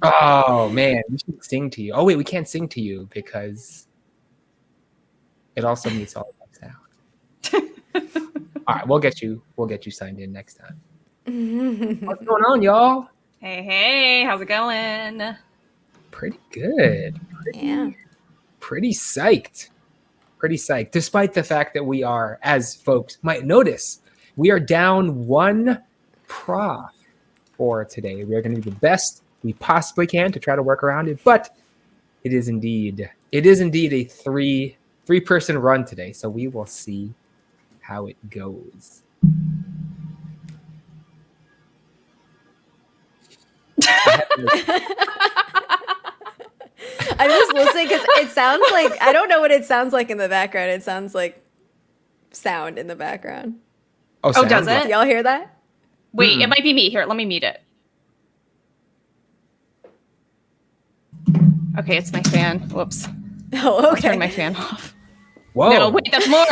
Oh man, we should sing to you. Oh wait, we can't sing to you because it also meets all of sound. All right, we'll get you signed in next time. What's going on, y'all? Hey, how's it going? Pretty good. Pretty psyched. Pretty psyched. Despite the fact that we are, as folks might notice, we are down one prof for today. We are going to do the best we possibly can to try to work around it, but it is indeed a three-person run today. So we will see how it goes. I'm just listening because it sounds like, I don't know what it sounds like in the background. It sounds like sound in the background. Oh, does it? Y'all hear that? Wait, It might be me. Here, let me mute it. Okay, it's my fan. Whoops. Oh, okay. I'll turn my fan off. Whoa. No, wait, that's more.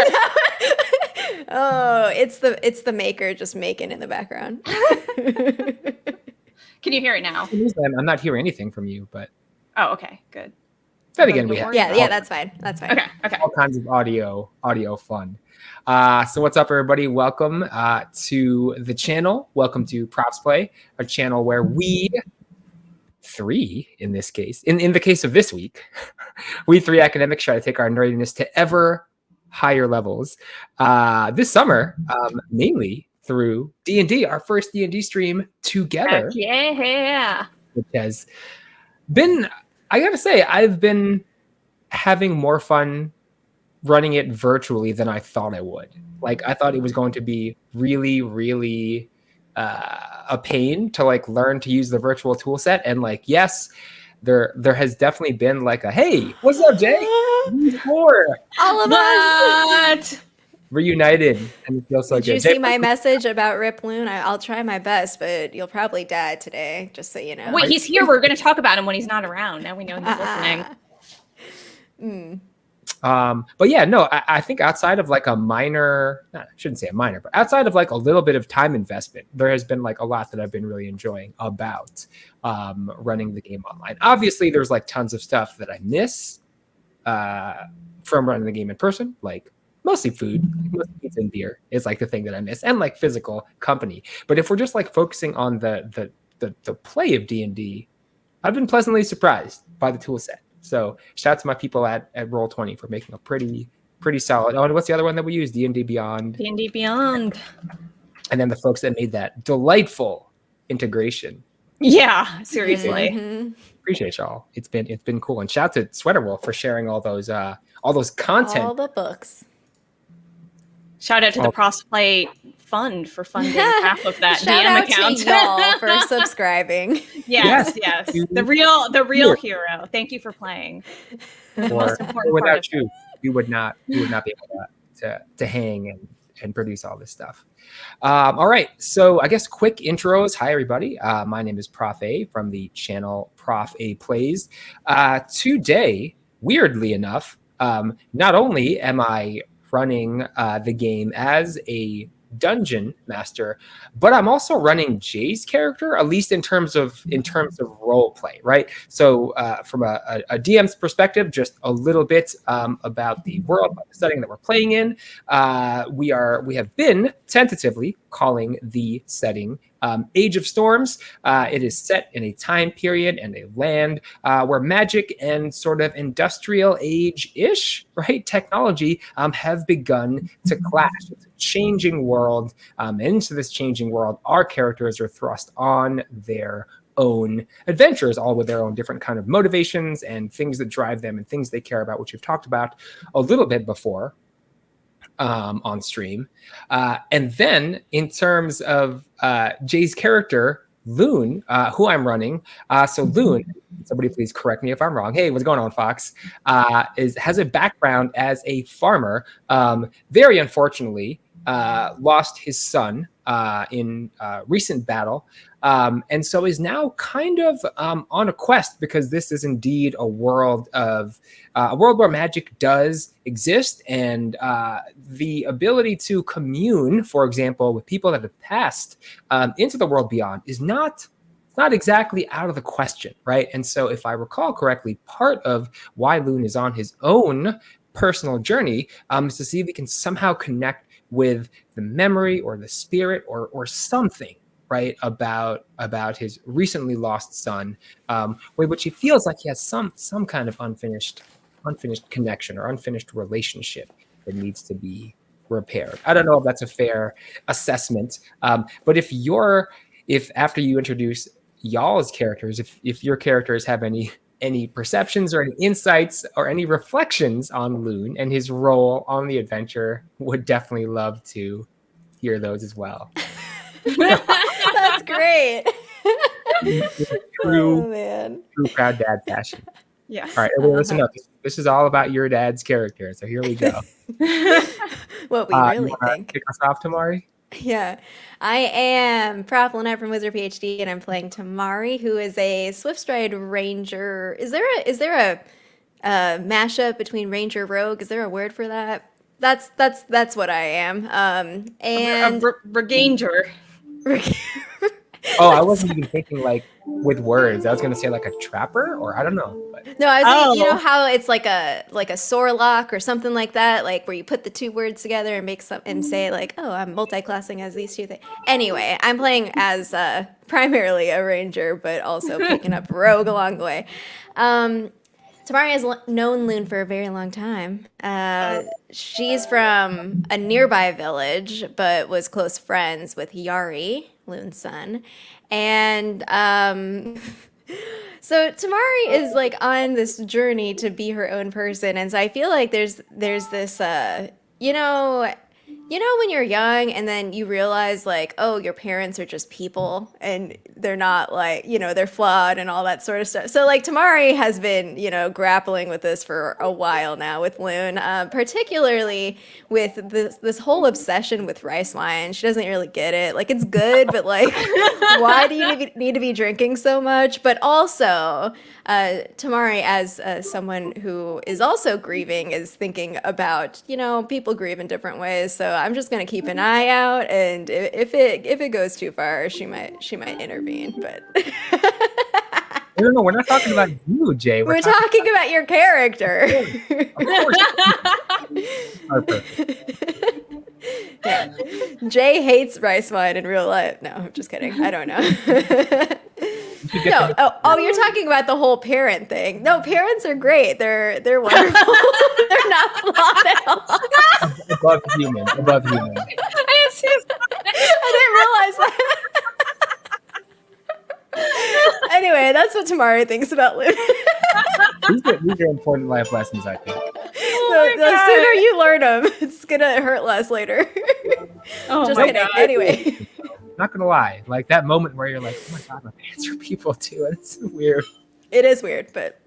Oh, it's the maker just making in the background. Can you hear it now? I'm not hearing anything from you, but oh, okay, good. then again, we have yeah, that's fine. That's fine. Okay. all kinds of audio fun. So what's up, everybody? Welcome to the channel. Welcome to ProfsPlay, a channel where we three, in this case, in the case of this week, we three academics try to take our nerdiness to ever higher levels. This summer, mainly through D&D, our first D&D stream together. Yeah. Which has been, I gotta say, I've been having more fun running it virtually than I thought I would. Like, I thought it was going to be really, really a pain to like learn to use the virtual tool set. And like, yes, there has definitely been like a, hey, what's up, Jay? All of us reunited, and it feels so Did good. you see my message about Rip Loon? I'll try my best, but you'll probably die today, just so you know. Wait, he's here. We're going to talk about him when he's not around. Now we know he's listening. But yeah, no, I think outside of like a minor, I shouldn't say a minor, but outside of like a little bit of time investment, there has been like a lot that I've been really enjoying about running the game online. Obviously, there's like tons of stuff that I miss from running the game in person, like mostly food, mostly pizza and beer is like the thing that I miss, and like physical company. But if we're just like focusing on the play of D&D, I've been pleasantly surprised by the tool set. So shout out to my people at Roll20 for making a pretty solid. Oh, and what's the other one that we use? D&D Beyond. D&D Beyond. And then the folks that made that delightful integration. Yeah, seriously. Mm-hmm. Appreciate y'all. It's been cool. And shout out to Sweater Wolf for sharing all those content. All the books. Shout out to the ProfsPlay Fund for funding half of that Shout DM out account. to y'all for subscribing. Yes. The real hero. Thank you for playing. The most important without part of you, we would not be able to hang and produce all this stuff. All right, so I guess quick intros. Hi everybody. My name is Prof A from the channel Prof A Plays. Today, weirdly enough, not only am I running the game as a dungeon master, but I'm also running Jay's character, at least in terms of role play, right? So from a DM's perspective, just a little bit about the world, about the setting that we're playing in. We have been tentatively calling the setting Age of Storms. It is set in a time period and a land where magic and sort of industrial age-ish, right, technology have begun to clash. It's a changing world. Into this changing world, our characters are thrust on their own adventures, all with their own different kind of motivations and things that drive them and things they care about, which we've talked about a little bit before on stream. And then in terms of Jay's character, Loon, who I'm running. So Loon, somebody please correct me if I'm wrong. Hey, what's going on, Fox? Has a background as a farmer. Very unfortunately, lost his son in recent battle. And so is now kind of on a quest, because this is indeed a world where magic does exist, and the ability to commune, for example, with people that have passed into the world beyond is not not exactly out of the question, right? And so if I recall correctly, part of why Loon is on his own personal journey is to see if he can somehow connect with the memory or the spirit or something, right, about his recently lost son, which he feels like he has some kind of unfinished connection or unfinished relationship that needs to be repaired. I don't know if that's a fair assessment, but if after you introduce y'all's characters, if your characters have any perceptions or any insights or any reflections on Loon and his role on the adventure, would definitely love to hear those as well. That's great. True proud dad fashion. Yes. All right, everyone, listen up. This is all about your dad's character, so here we go. What we really think. Kick us off, Tamari? Yeah, I am Prof. Lynette from Wizard PhD, and I'm playing Tamari, who is a Swiftstride Ranger. Is there a mashup between Ranger Rogue? Is there a word for that? That's what I am. And Reganger. Oh, I wasn't even thinking like with words. I was gonna say like a trapper, or I don't know. But... No, I was thinking, you know how it's like a Sorlock or something like that, like where you put the two words together and make some and say like, oh, I'm multi-classing as these two things. Anyway, I'm playing as primarily a ranger, but also picking up rogue along the way. Tamari has known Loon for a very long time. She's from a nearby village, but was close friends with Yari, Loon's son. And so Tamari is like on this journey to be her own person. And so I feel like there's this, you know when you're young and then you realize like, oh, your parents are just people and they're not like, they're flawed and all that sort of stuff. So like Tamari has been, grappling with this for a while now with Loon, particularly with this whole obsession with rice wine. She doesn't really get it. Like it's good, but like, why do you need to be drinking so much? But also, Tamari, as someone who is also grieving, is thinking about, people grieve in different ways. So I'm just gonna keep an eye out, and if it goes too far, she might intervene. But no, we're not talking about you, Jay. We're talking about your character. Of course. Harper. Yeah. Jay hates rice wine in real life. No, I'm just kidding. I don't know. No. Oh, you're talking about the whole parent thing. No, parents are great. They're wonderful. They're not flawed at all. Above human. I didn't realize that. Anyway, that's what Tamari thinks about Loon. These are important life lessons, I think. The sooner you learn them, it's gonna hurt less later. Oh just my kidding. God. Anyway. Not gonna lie, like that moment where you're like, oh my God, my parents are people too. It's weird. It is weird, but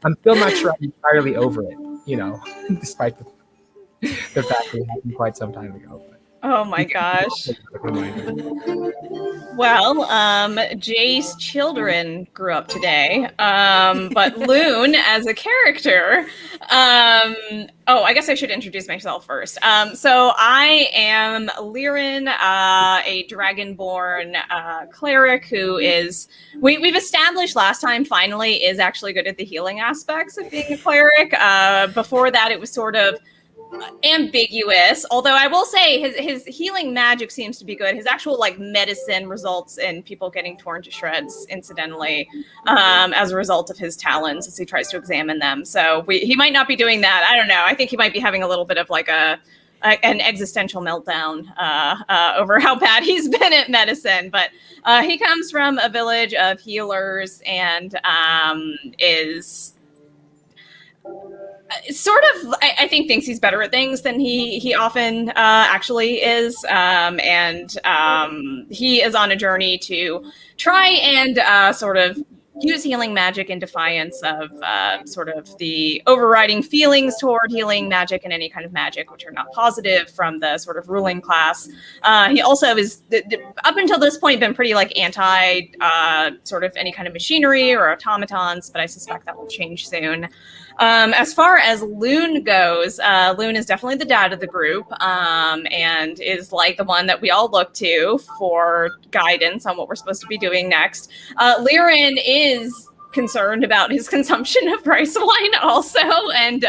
I'm still not sure I'm entirely over it, despite the fact that it happened quite some time ago. But. Oh my gosh. Well, Jay's children grew up today, but Loon as a character, I guess I should introduce myself first. So I am Liren, a dragonborn cleric who is, we've established last time finally is actually good at the healing aspects of being a cleric. Before that, it was sort of ambiguous, although I will say his healing magic seems to be good. His actual medicine results in people getting torn to shreds incidentally as a result of his talons as he tries to examine them. So he might not be doing that. I don't know. I think he might be having a little bit of an existential meltdown over how bad he's been at medicine. But he comes from a village of healers and is sort of, I think, thinks he's better at things than he often actually is. And he is on a journey to try and sort of use healing magic in defiance of sort of the overriding feelings toward healing magic and any kind of magic which are not positive from the sort of ruling class. He also is, up until this point, been pretty anti sort of any kind of machinery or automatons, but I suspect that will change soon. As far as Loon goes, Loon is definitely the dad of the group, and is like the one that we all look to for guidance on what we're supposed to be doing next. Liren is concerned about his consumption of rice wine also, and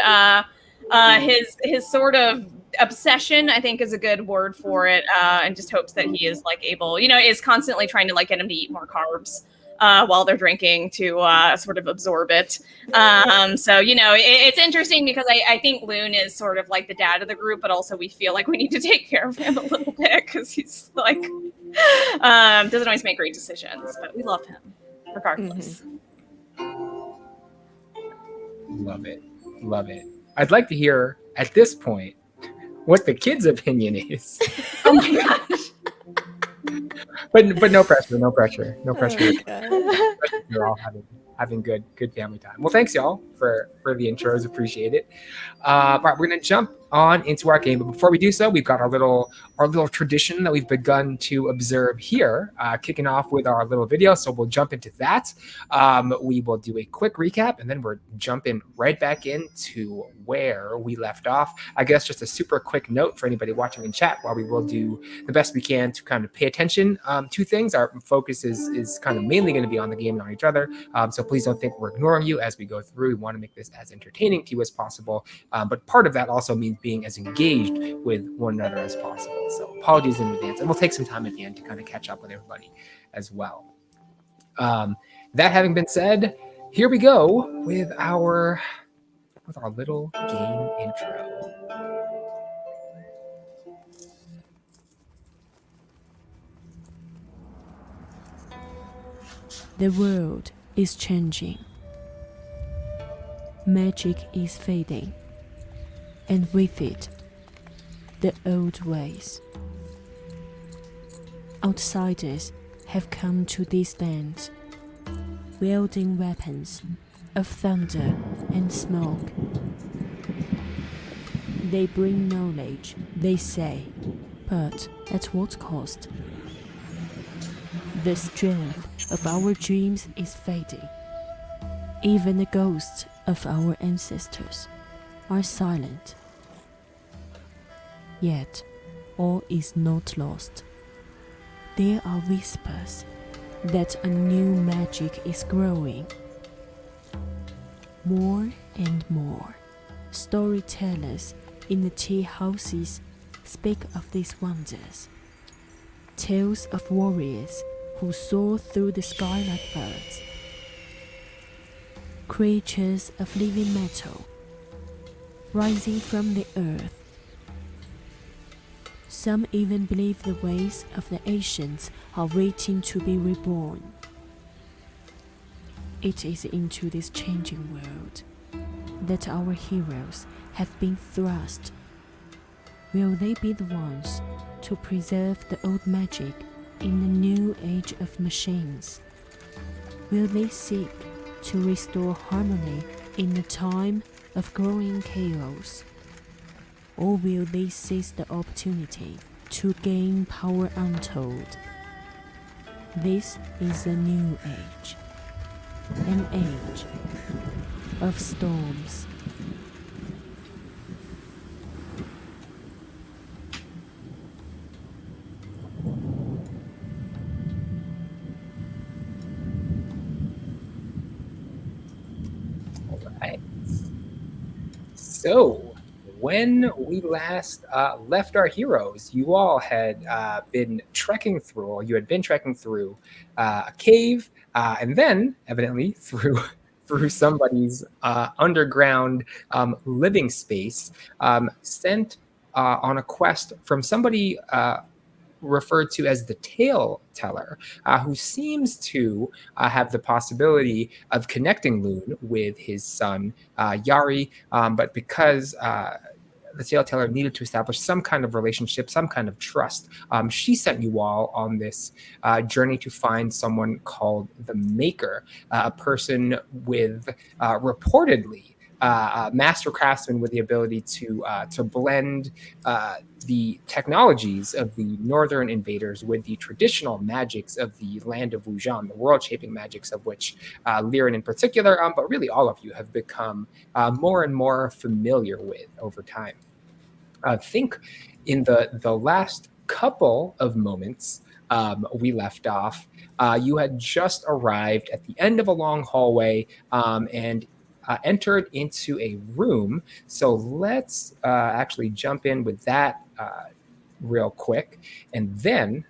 his sort of obsession, I think, is a good word for it, and just hopes that he is like able, is constantly trying to like get him to eat more carbs while they're drinking to sort of absorb it. So, it's interesting because I think Loon is sort of like the dad of the group, but also we feel like we need to take care of him a little bit because he's like, doesn't always make great decisions, but we love him regardless. Love it. Love it. I'd like to hear at this point what the kids' opinion is. Oh my gosh. But no pressure, no pressure, no pressure. Oh, You're all having good family time. Well, thanks y'all for the intros. Appreciate it. All right, we're gonna jump on into our game, but before we do so, we've got our little tradition that we've begun to observe here, kicking off with our little video. So we'll jump into that. We will do a quick recap, and then we're jumping right back into where we left off. I guess just a super quick note for anybody watching in chat, while we will do the best we can to kind of pay attention to things. Our focus is kind of mainly going to be on the game and on each other. So please don't think we're ignoring you as we go through. We want to make this as entertaining to you as possible. But part of that also means being as engaged with one another as possible. So apologies in advance, and we'll take some time at the end to kind of catch up with everybody as well. That having been said, here we go with our little game intro. The world is changing. Magic is fading, and with it, the old ways. Outsiders have come to these lands, wielding weapons of thunder and smoke. They bring knowledge, they say, but at what cost? The strength of our dreams is fading. Even the ghosts of our ancestors are silent. Yet, all is not lost. There are whispers that a new magic is growing. More and more storytellers in the tea houses speak of these wonders. Tales of warriors who soar through the sky like birds. Creatures of living metal, rising from the earth. Some even believe the ways of the ancients are waiting to be reborn. It is into this changing world that our heroes have been thrust. Will they be the ones to preserve the old magic in the new age of machines? Will they seek to restore harmony in the time of growing chaos? Or will they seize the opportunity to gain power untold? This is a new age, an age of storms. So, when we last left our heroes, you all had been trekking through, or you had been trekking through a cave, and then evidently through somebody's underground living space, sent on a quest from somebody referred to as the tale teller, who seems to have the possibility of connecting Loon with his son Yari, but because the tale teller needed to establish some kind of relationship, some kind of trust, she sent you all on this journey to find someone called the Maker, a person with reportedly master craftsman with the ability to blend the technologies of the northern invaders with the traditional magics of the land of Wujan, the world-shaping magics of which Liren in particular, but really all of you have become more and more familiar with over time. I think in the last couple of moments we left off, you had just arrived at the end of a long hallway and entered into a room. So let's actually jump in with that real quick, and then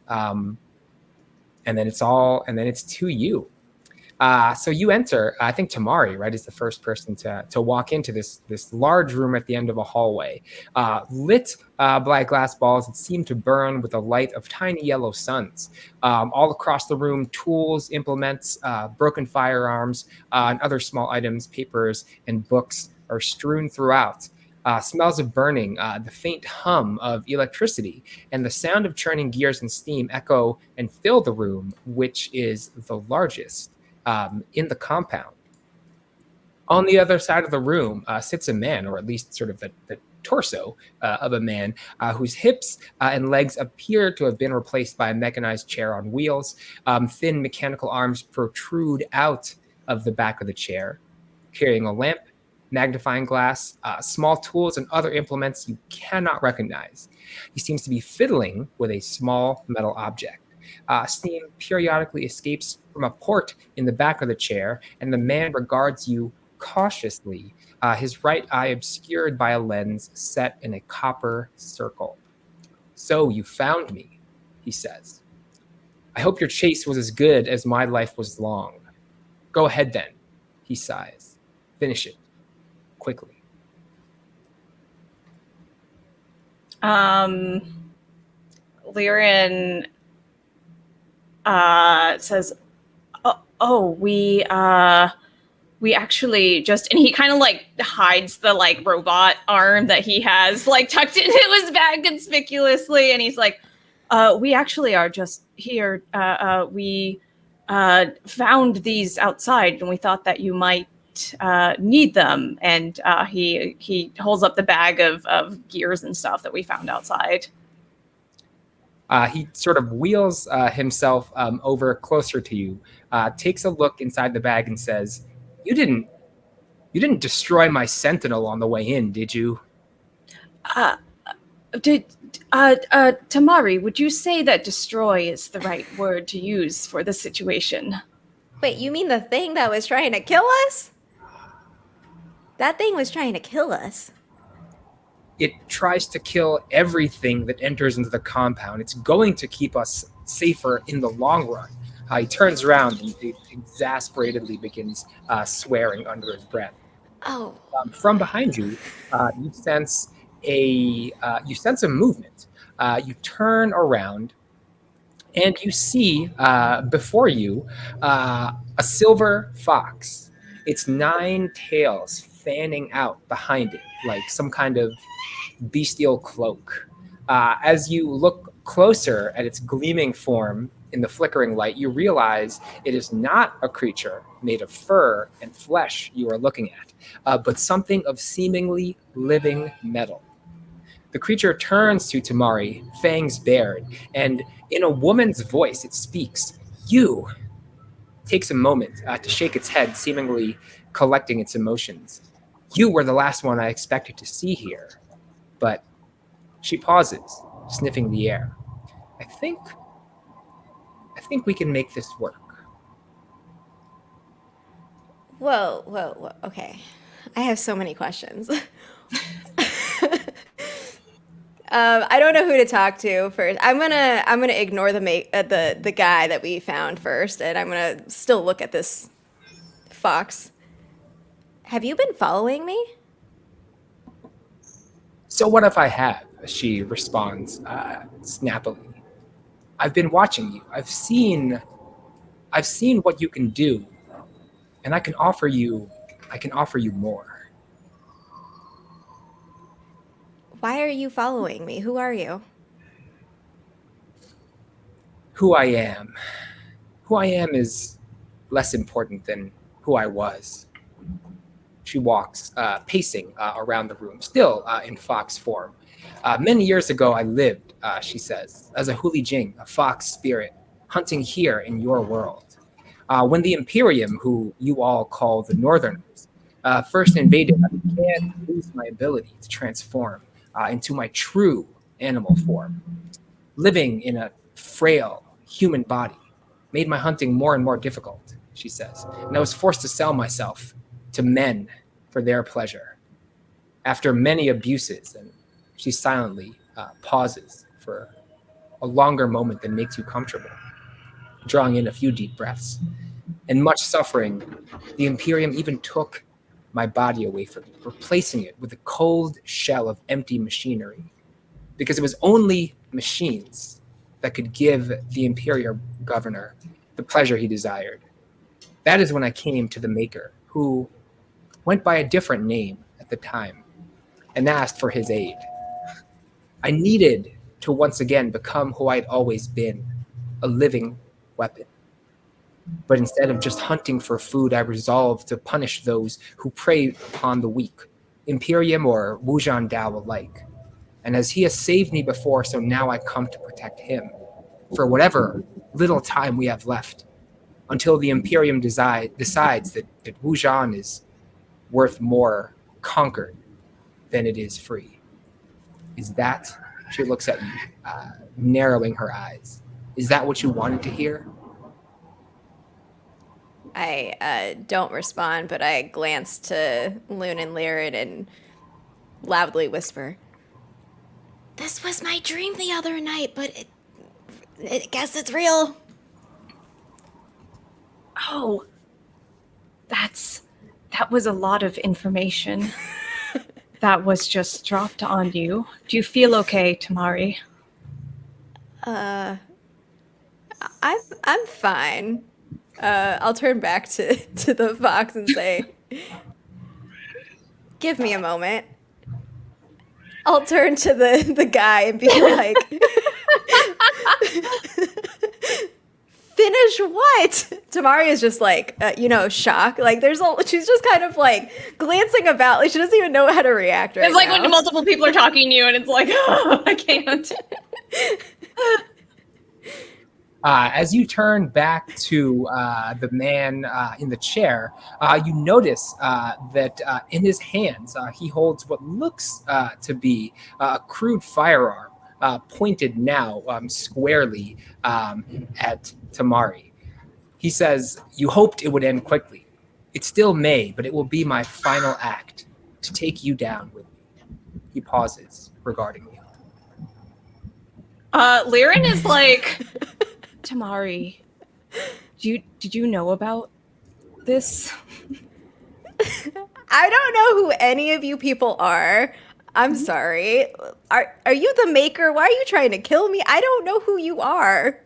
it's to you. So you enter. I think Tamari, right, is the first person to walk into this large room at the end of a hallway, lit by glass balls that seem to burn with the light of tiny yellow suns. All across the room, tools, implements, broken firearms, and other small items, papers, and books are strewn throughout. Smells of burning, the faint hum of electricity, and the sound of churning gears and steam echo and fill the room, which is the largest in the compound. On the other side of the room sits a man, or at least sort of the torso of a man whose hips and legs appear to have been replaced by a mechanized chair on wheels. Thin mechanical arms protrude out of the back of the chair, carrying a lamp, magnifying glass, small tools, and other implements you cannot recognize. He seems to be fiddling with a small metal object. Steam periodically escapes from a port in the back of the chair, and the man regards you cautiously, his right eye obscured by a lens set in a copper circle. "So you found me," he says. "I hope your chase was as good as my life was long. Go ahead then," he sighs. "Finish it quickly." Liren says, we actually just," and he kind of like hides the like robot arm that he has like tucked into his bag conspicuously, and he's like, "We actually are just here. We found these outside, and we thought that you might need them." And he holds up the bag of gears and stuff that we found outside. He sort of wheels himself over closer to you, takes a look inside the bag, and says, "You didn't destroy my sentinel on the way in, did you?" Tamari, would you say that destroy is the right word to use for this situation? Wait, you mean the thing that was trying to kill us? That thing was trying to kill us. It tries to kill everything that enters into the compound. It's going to keep us safer in the long run. He turns around and exasperatedly begins swearing under his breath. Oh. From behind you, you sense a movement. You turn around, and you see before you a silver fox. Its 9 tails fanning out behind it, like some kind of bestial cloak. As you look closer at its gleaming form in the flickering light, you realize it is not a creature made of fur and flesh you are looking at, but something of seemingly living metal. The creature turns to Tamari, fangs bared, and in a woman's voice it speaks. "You!" Takes a moment to shake its head, seemingly collecting its emotions. "You were the last one I expected to see here." But she pauses, sniffing the air. I think we can make this work." Whoa. Okay. I have so many questions. I don't know who to talk to first. I'm gonna ignore the guy that we found first, and I'm gonna still look at this fox. Have you been following me? "So what if I have?" she responds snappily. "I've been watching you. I've seen what you can do, and I can offer you more." Why are you following me? Who are you? Who I am is less important than who I was. She walks, pacing around the room, still in fox form. Many years ago, I lived, she says, as a Huli Jing, a fox spirit, hunting here in your world. When the Imperium, who you all call the Northerners, first invaded, I began to lose my ability to transform into my true animal form. Living in a frail human body made my hunting more and more difficult, she says, and I was forced to sell myself to men for their pleasure. After many abuses, and she silently pauses for a longer moment than makes you comfortable, drawing in a few deep breaths, and much suffering, the Imperium even took my body away from me, replacing it with a cold shell of empty machinery, because it was only machines that could give the Imperial governor the pleasure he desired. That is when I came to the Maker, who went by a different name at the time, and asked for his aid. I needed to once again become who I'd always been, a living weapon. But instead of just hunting for food, I resolved to punish those who prey upon the weak, Imperium or Wujan Dao alike. And as he has saved me before, so now I come to protect him, for whatever little time we have left, until the Imperium decides that Wujan is worth more conquered than it is free. Is that, she looks at you, narrowing her eyes, is that what you wanted to hear? I don't respond, but I glance to Loon and Lyrid and loudly whisper, "This was my dream the other night, but I guess it's real." Oh, that was a lot of information that was just dropped on you. Do you feel okay, Tamari? I'm fine. I'll turn back to the fox and say, "Give me a moment." I'll turn to the guy and be like, "Finish what?" Tamari is just like, shocked. Like she's just kind of like glancing about. Like she doesn't even know how to react right It's like now. when multiple people are talking to you and it's like, oh, I can't. As you turn back to the man in the chair, you notice that in his hands he holds what looks to be a crude firearm, pointed now squarely at Tamari. He says, "You hoped it would end quickly. It still may, but it will be my final act to take you down with me." He pauses regarding you. Liren is like, Tamari, did you know about this? I don't know who any of you people are. I'm sorry. Are you the Maker? Why are you trying to kill me? I don't know who you are.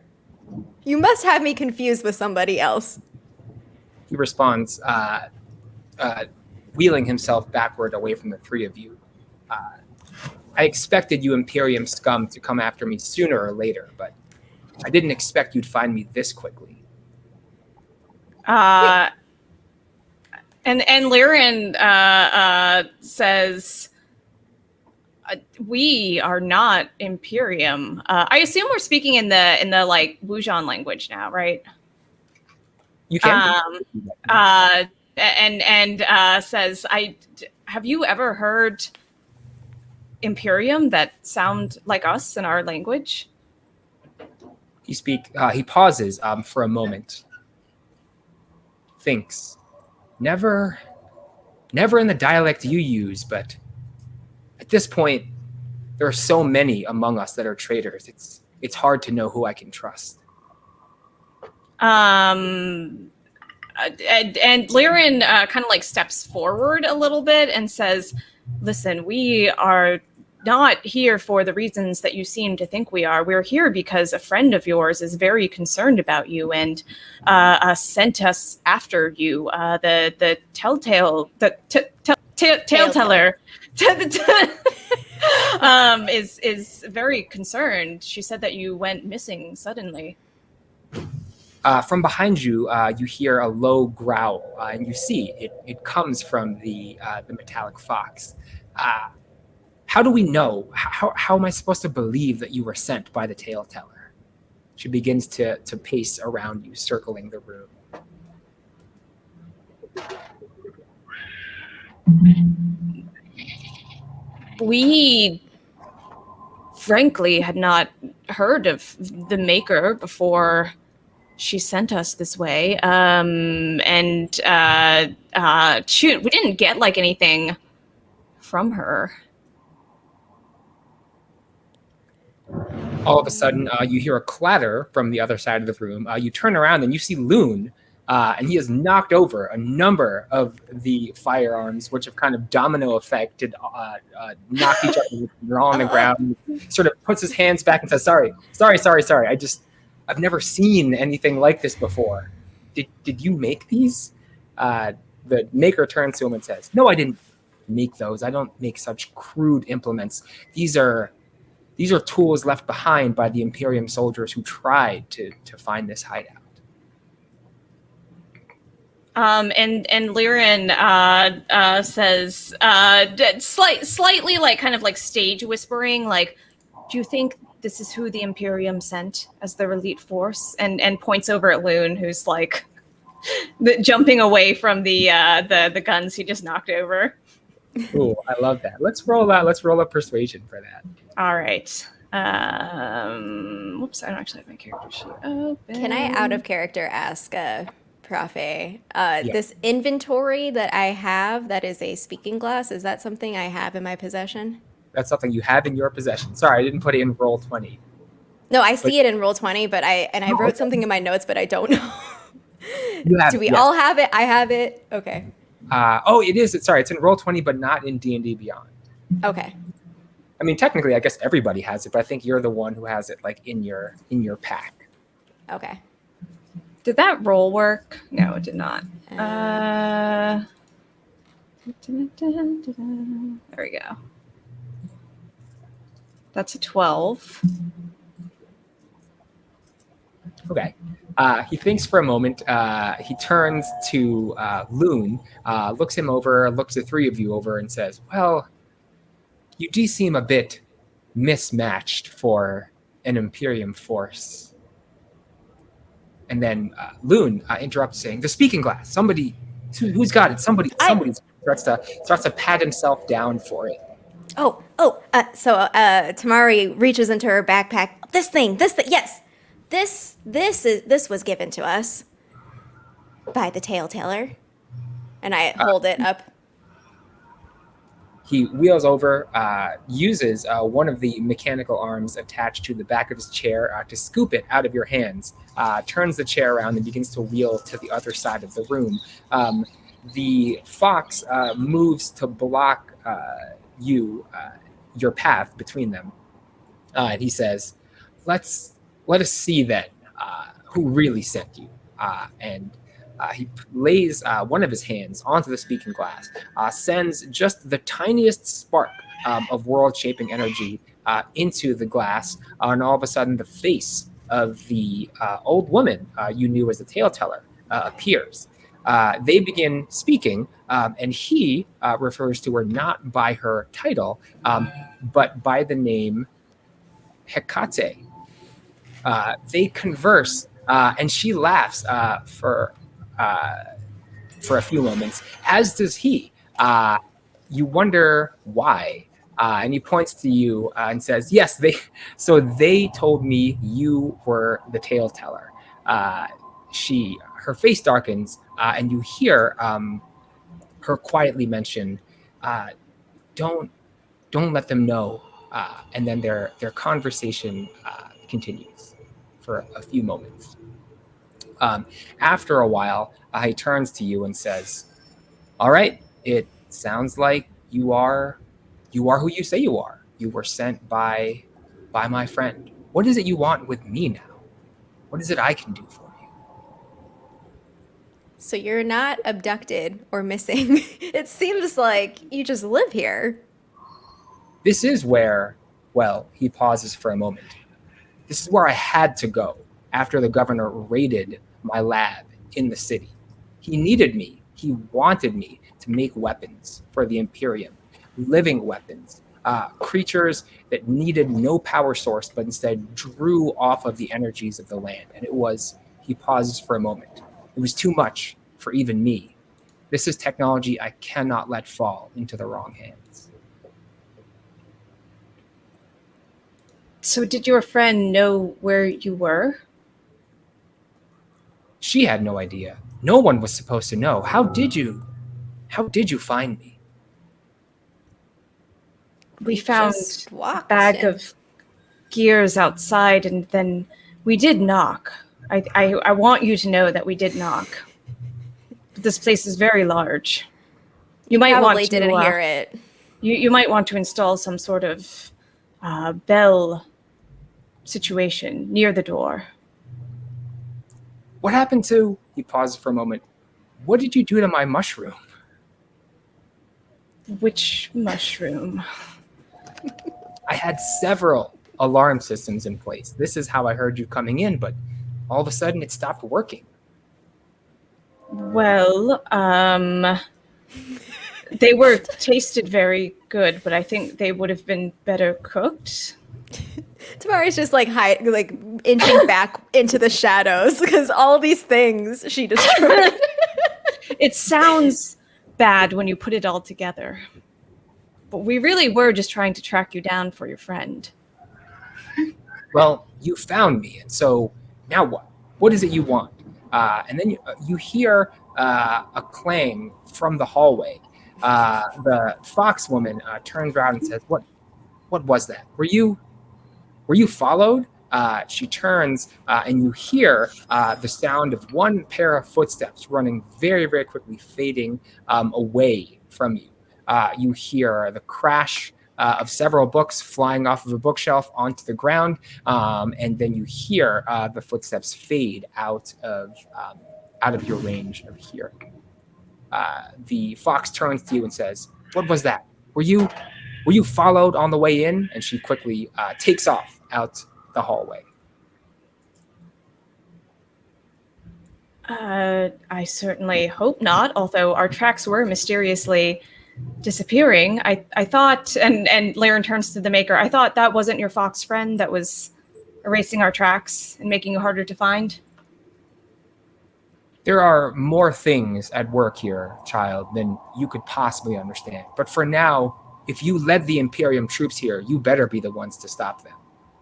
You must have me confused with somebody else. He responds, wheeling himself backward away from the three of you. I expected you Imperium scum to come after me sooner or later, but I didn't expect you'd find me this quickly. And Liren says, "We are not Imperium." I assume we're speaking in the like Wujan language now, right? You can. Says, have you ever heard Imperium that sound like us in our language? He pauses for a moment. Thinks, never in the dialect you use, but at this point, there are so many among us that are traitors. It's hard to know who I can trust. And Liren kind of like steps forward a little bit and says, "Listen, we are not here for the reasons that you seem to think we are. We're here because a friend of yours is very concerned about you and sent us after you. The telltale, tale teller is very concerned. She said that you went missing suddenly." From behind you, you hear a low growl, and you see it comes from the metallic fox. How do we know? How am I supposed to believe that you were sent by the tale teller? She begins to pace around you, circling the room. We frankly had not heard of the Maker before she sent us this way. Shoot, we didn't get like anything from her. All of a sudden, you hear a clatter from the other side of the room. You turn around and you see Loon, and he has knocked over a number of the firearms, which have kind of domino affected, knocked each other. They're all on the ground. He sort of puts his hands back and says, sorry. I've never seen anything like this before. Did you make these? The maker turns to him and says, no, I didn't make those. I don't make such crude implements. These are tools left behind by the Imperium soldiers who tried to find this hideout. And Liren says, slightly like kind of like stage whispering, like, do you think this is who the Imperium sent as their elite force? And points over at Loon, who's like jumping away from the guns he just knocked over. Cool, I love that. Let's roll a persuasion for that. All right. Whoops, I don't actually have my character sheet open. Can I, out of character, ask Prof A, this inventory that I have that is a speaking glass, is that something I have in my possession? That's something you have in your possession. Sorry, I didn't put it in Roll20. No, I see it in Roll20, but I wrote something in my notes, but I don't know. Do we all have it? I have it. Okay. It is. Sorry, it's in Roll20, but not in D&D Beyond. Okay. I mean, technically, I guess everybody has it, but I think you're the one who has it, like in your pack. Okay. Did that roll work? No, it did not. There we go. That's a 12. Okay. He thinks for a moment. He turns to Loon, looks him over, looks the three of you over, and says, well, you do seem a bit mismatched for an Imperium force. And then Loon interrupts, saying, the speaking glass. Somebody, who's got it? Somebody starts to pat himself down for it. So Tamari reaches into her backpack. This thing, yes. This was given to us by the tale teller. And I hold it up. He wheels over, uses one of the mechanical arms attached to the back of his chair to scoop it out of your hands, turns the chair around and begins to wheel to the other side of the room. The fox moves to block your path between them. And he says, let us see then who really sent you. He lays one of his hands onto the speaking glass, sends just the tiniest spark of world-shaping energy into the glass, and all of a sudden the face of the old woman you knew as the tale teller appears. They begin speaking, and he refers to her not by her title, but by the name Hecate. They converse, and she laughs for a few moments, as does he. You wonder why. And he points to you and says, yes, they told me you were the tale teller. Her face darkens, and you hear her quietly mention, don't let them know. And then their conversation continues for a few moments. After a while, he turns to you and says, all right, it sounds like you are who you say you are. You were sent by my friend. What is it you want with me now? What is it I can do for you? So you're not abducted or missing. It seems like you just live here. This is where, he pauses for a moment. This is where I had to go after the governor raided my lab in the city. He needed me. He wanted me to make weapons for the Imperium, living weapons, creatures that needed no power source, but instead drew off of the energies of the land. And he pauses for a moment. It was too much for even me. This is technology I cannot let fall into the wrong hands. So did your friend know where you were? She had no idea. No one was supposed to know. How did you find me? We found just a walked bag in. of gears outside, and then we did knock. I want you to know that we did knock. But this place is very large. You might Probably want to didn't hear it. You might want to install some sort of bell situation near the door. What happened to, he paused for a moment, what did you do to my mushroom? Which mushroom? I had several alarm systems in place. This is how I heard you coming in, but all of a sudden it stopped working. Well, they were tasted very good, but I think they would have been better cooked. Tamari's just like inching back into the shadows because all these things she destroyed. It sounds bad when you put it all together. But we really were just trying to track you down for your friend. Well, you found me, and so now what? What is it you want? And then you hear a clang from the hallway. The fox woman turns around and says, "What was that? Were you followed?" She turns, and you hear the sound of one pair of footsteps running very, very quickly, fading away from you. You hear the crash of several books flying off of a bookshelf onto the ground, and then you hear the footsteps fade out of your range of hearing. The fox turns to you and says, "What was that? Were you followed on the way in?" And she quickly takes off out the hallway. I certainly hope not, although our tracks were mysteriously disappearing. I thought, and Laren turns to the maker, I thought that wasn't your fox friend that was erasing our tracks and making it harder to find. There are more things at work here, child, than you could possibly understand. But for now, if you led the Imperium troops here, you better be the ones to stop them.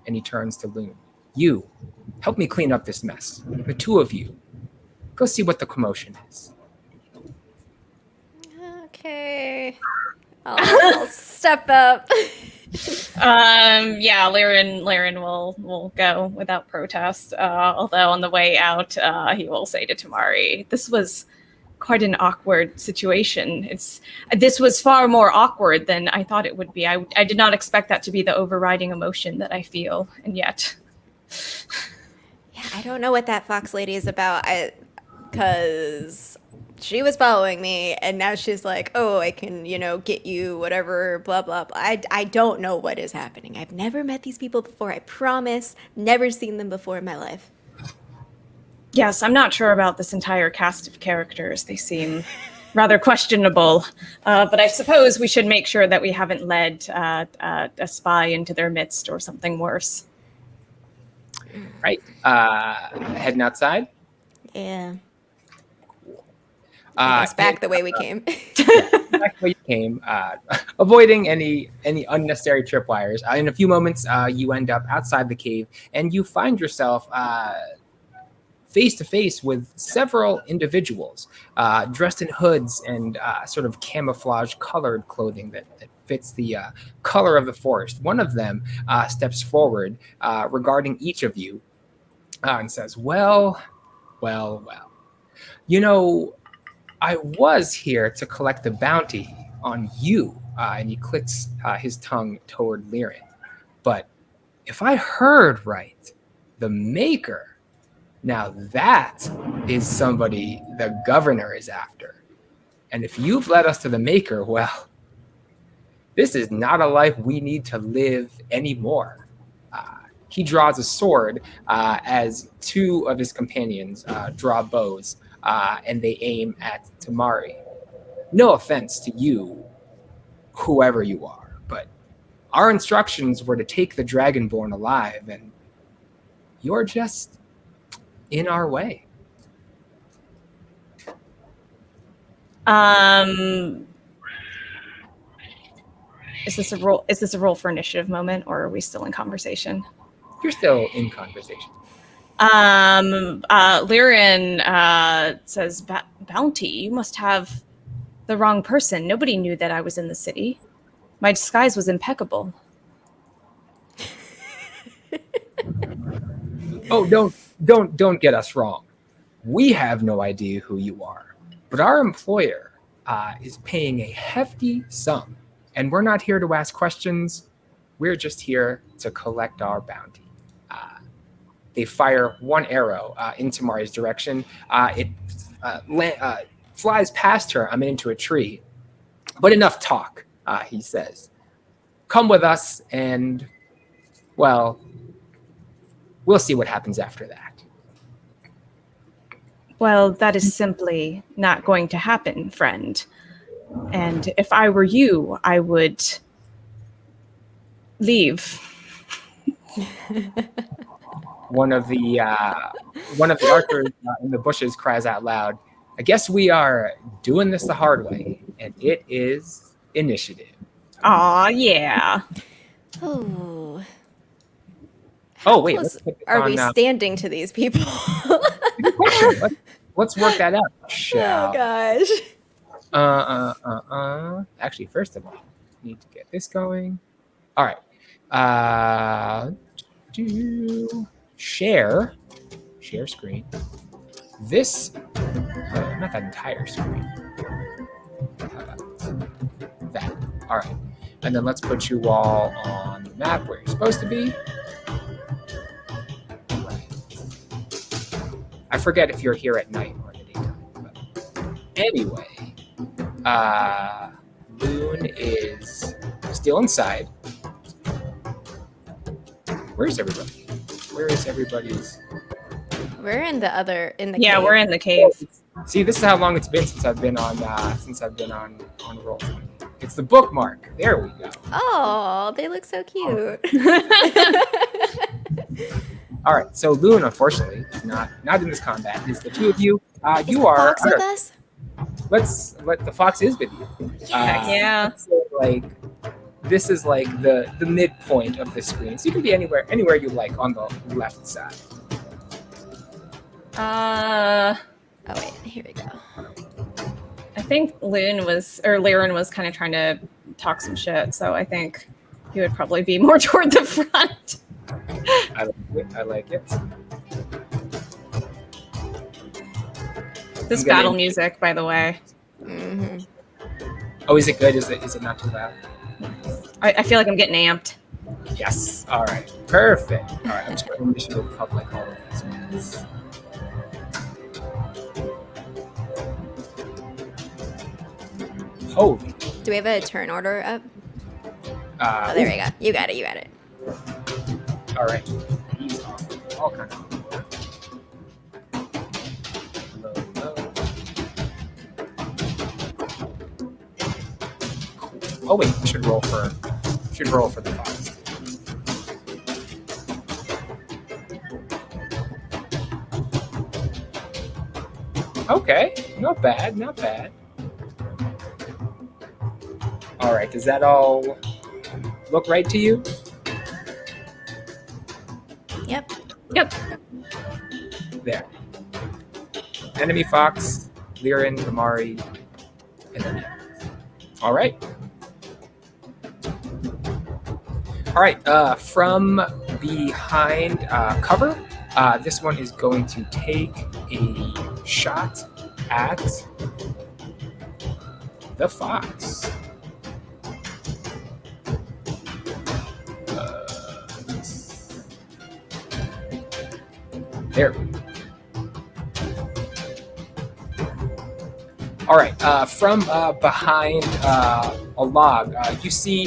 And he turns to Loon. You, help me clean up this mess. The two of you, go see what the commotion is. Okay. I'll step up. Yeah, Laren will go without protest. Although on the way out, he will say to Tamari, "This was quite an awkward situation. This was far more awkward than I thought it would be. I did not expect that to be the overriding emotion that I feel, and yet." Yeah, I don't know what that fox lady is about. Because she was following me, and now she's like, "Oh, I can, get you whatever, blah, blah, blah." I don't know what is happening. I've never met these people before, I promise. Never seen them before in my life. Yes, I'm not sure about this entire cast of characters. They seem rather questionable. But I suppose we should make sure that we haven't led a spy into their midst or something worse. Right. Heading outside? Yeah. It's back the way we came. Back where you came, avoiding any unnecessary tripwires. In a few moments, you end up outside the cave, and you find yourself face to face with several individuals dressed in hoods and sort of camouflage-colored clothing that fits the color of the forest. One of them steps forward regarding each of you and says, well. I was here to collect the bounty on you, and he clicks his tongue toward Liren. But if I heard right, the Maker, now that is somebody the governor is after. And if you've led us to the Maker, well, this is not a life we need to live anymore. he draws a sword as two of his companions draw bows and they aim at Tamari. No offense to you, whoever you are, but our instructions were to take the Dragonborn alive, and you're just in our way. Is this a roll? Is this a roll for initiative moment, or are we still in conversation? You're still in conversation. Lyran says, "Bounty, you must have the wrong person. Nobody knew that I was in the city. My disguise was impeccable." Oh, don't get us wrong. We have no idea who you are, but our employer is paying a hefty sum, and we're not here to ask questions. We're just here to collect our bounty. They fire one arrow in Tamari's direction. It flies past her into a tree. But enough talk, he says. Come with us, and, well, we'll see what happens after that. Well, that is simply not going to happen, friend. And if I were you, I would leave. One of the archers in the bushes cries out loud, "I guess we are doing this the hard way, and it is initiative." Aw, yeah. Oh. Oh, wait. Close are we standing to these people? Good question. Let's work that out. Oh, gosh. Actually, first of all, need to get this going. All right. Share screen. This, not that entire screen. How about that? All right. And then let's put you all on the map where you're supposed to be. I forget if you're here at night or in the daytime. But anyway, Loon is still inside. Where's everybody? Where is everybody's? We're in the Yeah, cave. we're in the cave. See, this is how long it's been since I've been on roll. It's the bookmark. There we go. Oh, they look so cute. All right, so Loon, unfortunately, is not in this combat. It's the two of you. You the are. Fox with us? Let's let the fox is with you. Yeah. So, this is like the midpoint of the screen, so you can be anywhere you like on the left side. Oh wait, here we go. I think Lyran was kind of trying to talk some shit, so I think he would probably be more toward the front. I like it. This battle music, by the way. Mm-hmm. Oh, is it good? Is it not too loud? I feel like I'm getting amped. Yes. All right. Perfect. All right. I'm just going to initiate public all of these ones. Holy. Do we have a turn order up? Oh, there we go. You got it. All right. These are all kinds of. Low. Cool. Oh wait, we should roll for the fox. Okay, not bad. All right, does that all look right to you? Yep. There. Enemy fox, Lyran, Amari, and then all right. From behind cover, this one is going to take a shot at the fox. There. All right. From behind a log, you see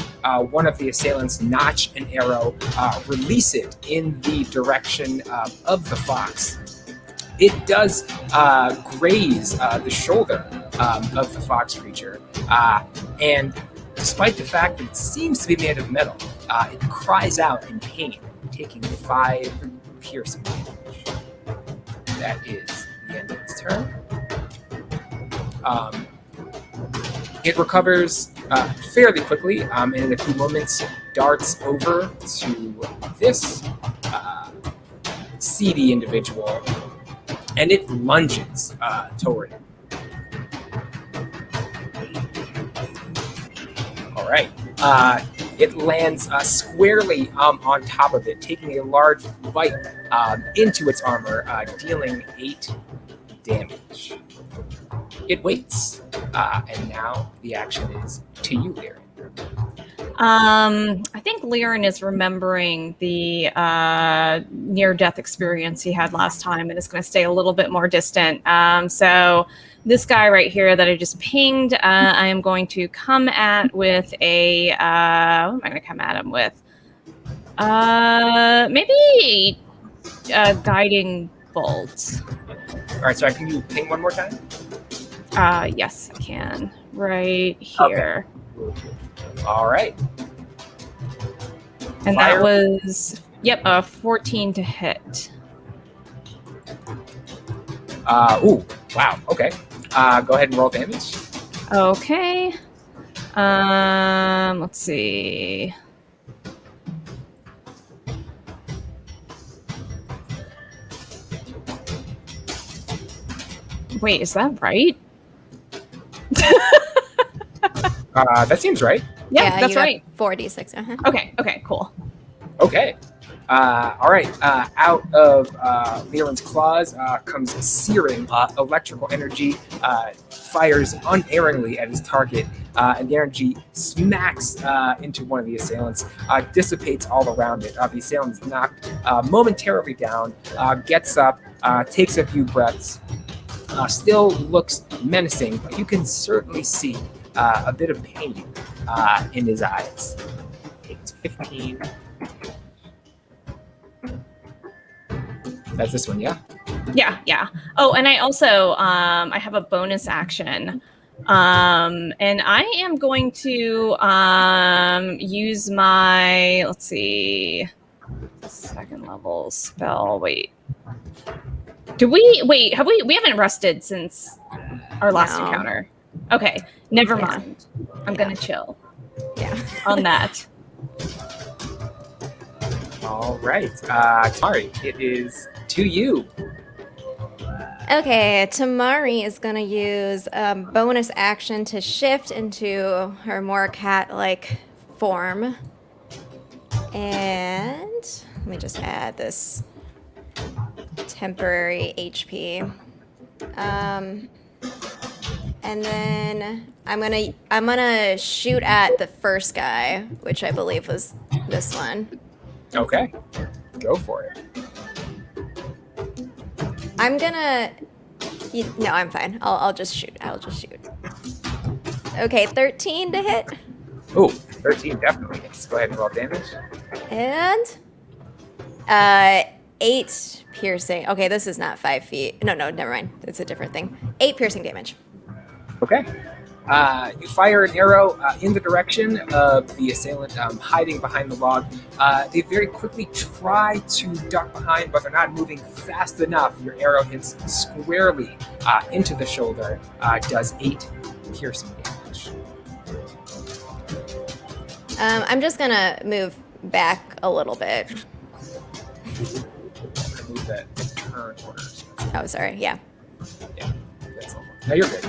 one of the assailants notch an arrow, release it in the direction of the fox. It does graze the shoulder of the fox creature, and despite the fact that it seems to be made of metal, it cries out in pain, taking 5 piercing damage. That is the end of its turn. It recovers fairly quickly, and in a few moments darts over to this seedy individual, and it lunges toward him. All right. It lands squarely on top of it, taking a large bite into its armor, dealing 8 damage. It waits, and now the action is to you, Lyran. I think Lyran is remembering the near-death experience he had last time, and is going to stay a little bit more distant. So this guy right here that I just pinged, I am going to come at with a... what am I going to come at him with? Maybe a guiding bolt. All right, so can you ping one more time? Yes, I can. Right here. Okay. All right. And Fire. that was, yep, 14 to hit. Ooh, wow. Okay. Go ahead and roll damage. Okay. Let's see. Wait, is that right? That seems right. Yeah, that's you got right. 4d6. Uh-huh. Okay, cool. Okay. All right. Out of Lyran's claws comes searing electrical energy, fires unerringly at his target, and the energy smacks into one of the assailants, dissipates all around it. The assailant is knocked momentarily down, gets up, takes a few breaths, still looks menacing, but you can certainly see a bit of pain in his eyes. It's 15. That's this one, yeah? Yeah. Oh, and I also I have a bonus action. And I am going to use my, let's see, 2nd level spell. Wait. We haven't rested since our last encounter. Okay, never mind. I'm gonna chill. Yeah. On that. All right. Tari, it is to you. Okay, Tamari is going to use bonus action to shift into her more cat-like form. And let me just add this temporary HP. And then I'm gonna shoot at the first guy, which I believe was this one. Okay. Go for it. I'm gonna. No, I'm fine. I'll just shoot. Okay, 13 to hit. Ooh, 13 definitely hits. Go ahead and roll damage. And 8 piercing. Okay, this is not 5 feet. No, never mind. It's a different thing. 8 piercing damage. Okay. You fire an arrow in the direction of the assailant hiding behind the log. They very quickly try to duck behind, but they're not moving fast enough. Your arrow hits squarely into the shoulder, does 8 piercing damage. I'm just gonna move back a little bit. Move that turn orders. Oh, sorry. Yeah. Yeah. That's all. No, you're good.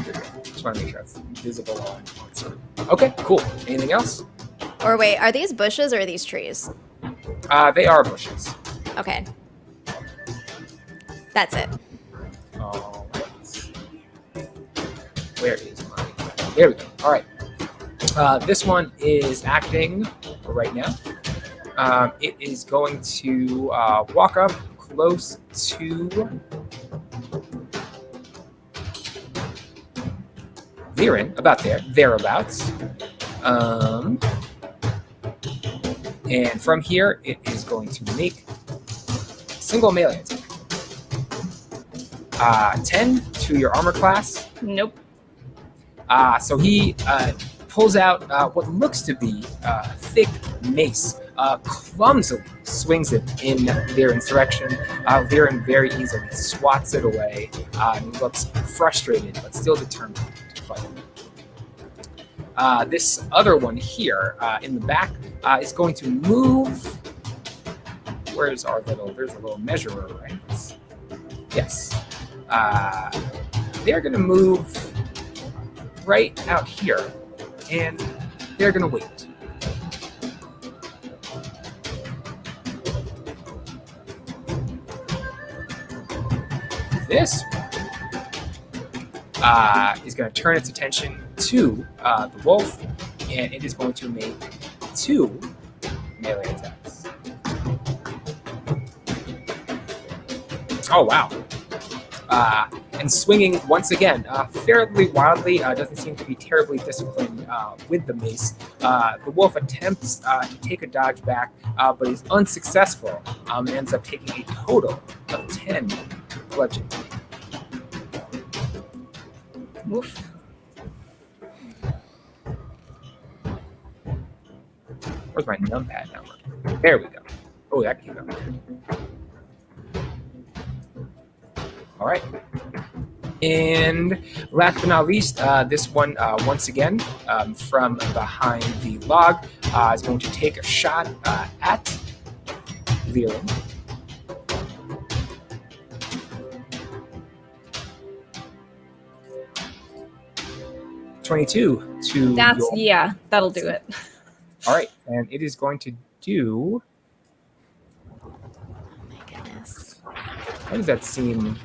Just want to make sure it's visible on screen. Okay, cool. Anything else? Or wait, are these bushes or are these trees? They are bushes. Okay. That's it. All right. Where is mine? There we go. All right. This one is acting right now. It is going to walk up close to Liren, about thereabouts. And from here, it is going to make single melee attack. 10 to your armor class. Nope. So he pulls out what looks to be a thick mace, clumsily swings it in Liren's direction. Liren very easily swats it away and looks frustrated but still determined to fight. This other one here in the back is going to move. Where's our there's a little measurer, right? Yes. They're going to move right out here, and they're going to wait. This is going to turn its attention to the wolf, and it is going to make 2 melee attacks. Oh, wow. And swinging once again, fairly wildly, doesn't seem to be terribly disciplined with the mace. The wolf attempts to take a dodge back, but is unsuccessful and ends up taking a total of 10 bludgeoning. Oof. Where's my numpad number? There we go. Oh, that came out. All right. And last but not least, this one, once again, from behind the log, is going to take a shot at Liren. .22 to Yeah, that'll do it. All right, and it is going to do. Oh my goodness. Why does that seem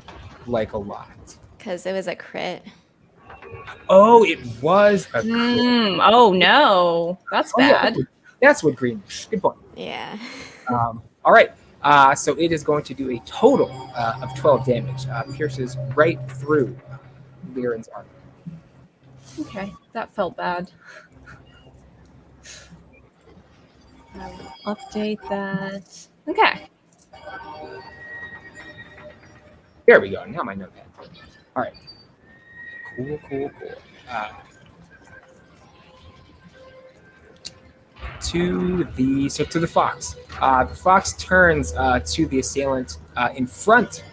like a lot? Because it was a crit. Oh, it was a crit. Oh no, that's bad. Yeah, that's what green is. Good point. Yeah. All right, so it is going to do a total of 12 damage. Pierces right through Liren's armor. Okay, that felt bad. I will update that. Okay. There we go. Now my notepad. All right. Cool. To the fox. The fox turns to the assailant in front.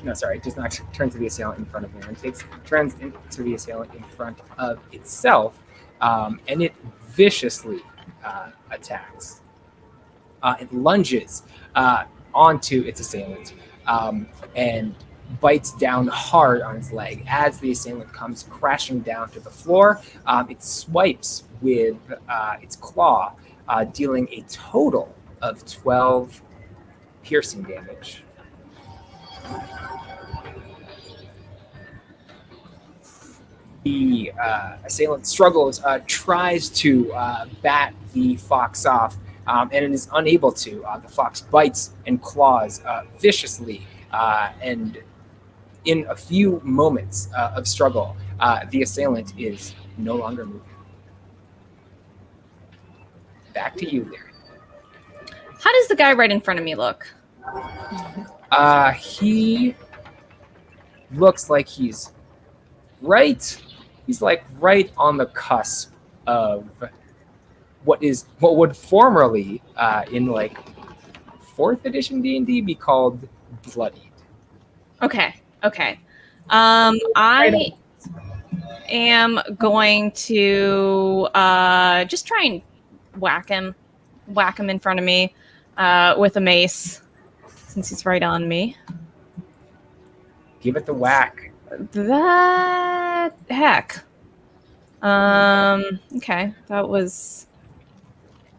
No, sorry, it does not turn to the assailant in front of him. It turns to the assailant in front of itself, and it viciously attacks. It lunges onto its assailant and bites down hard on its leg. As the assailant comes crashing down to the floor, it swipes with its claw, dealing a total of 12 piercing damage. The assailant struggles, tries to bat the fox off, and it is unable to. The fox bites and claws viciously, and in a few moments of struggle, the assailant is no longer moving. Back to you, Larry. How does the guy right in front of me look? He looks like he's like right on the cusp of what would formerly in like 4th edition D&D be called bloodied. Okay. I am going to just try and whack him in front of me with a mace, since he's right on me. Give it the whack. That heck. Okay, that was.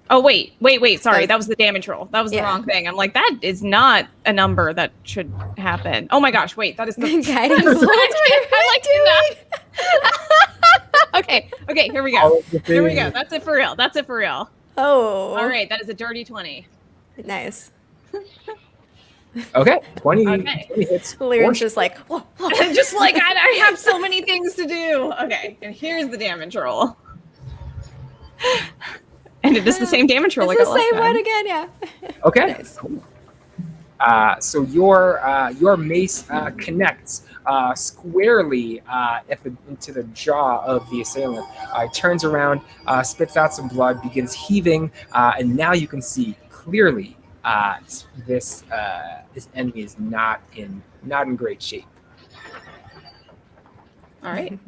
Oh wait. Sorry, that was the damage roll. That was the wrong thing. I'm like, that is not a number that should happen. Oh my gosh, wait, that is the Guiding bolt. I like to know. Okay, here we go. Here we go. That's it for real. Oh. All right, that is a dirty 20. Nice. Okay, 20, Okay. 20 hits. Lyran's just like, whoa, whoa. Just like I have so many things to do. Okay, and here's the damage roll. And it is the same damage roll. It's I the got last same one time. again, yeah. Okay. Nice. Cool. So your mace connects squarely into the jaw of the assailant. It turns around, spits out some blood, begins heaving, and now you can see clearly this enemy is not in great shape. All right.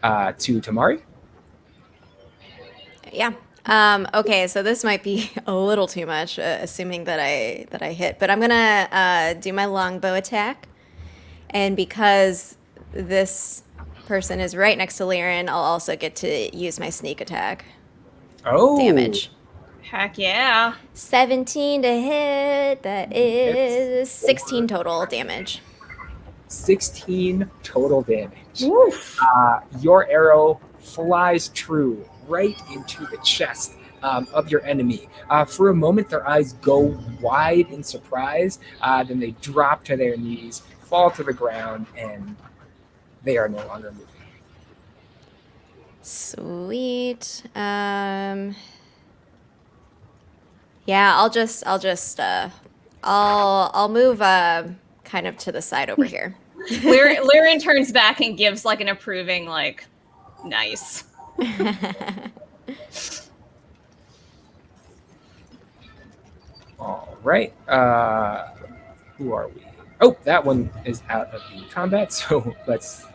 To Tamari. Yeah. Okay, so this might be a little too much, assuming that I hit, but I'm gonna do my longbow attack, and because this person is right next to Lyran, I'll also get to use my sneak attack Oh, damage. Heck yeah. 17 to hit. That is 16 total damage. 16 total damage. Oof. Your arrow flies true right into the chest of your enemy. For a moment, their eyes go wide in surprise. Then they drop to their knees, fall to the ground, and they are no longer moving. Sweet. Yeah, I'll move kind of to the side over here. Lyran turns back and gives like an approving, like, nice. All right. Who are we? Oh, that one is out of the combat, so let's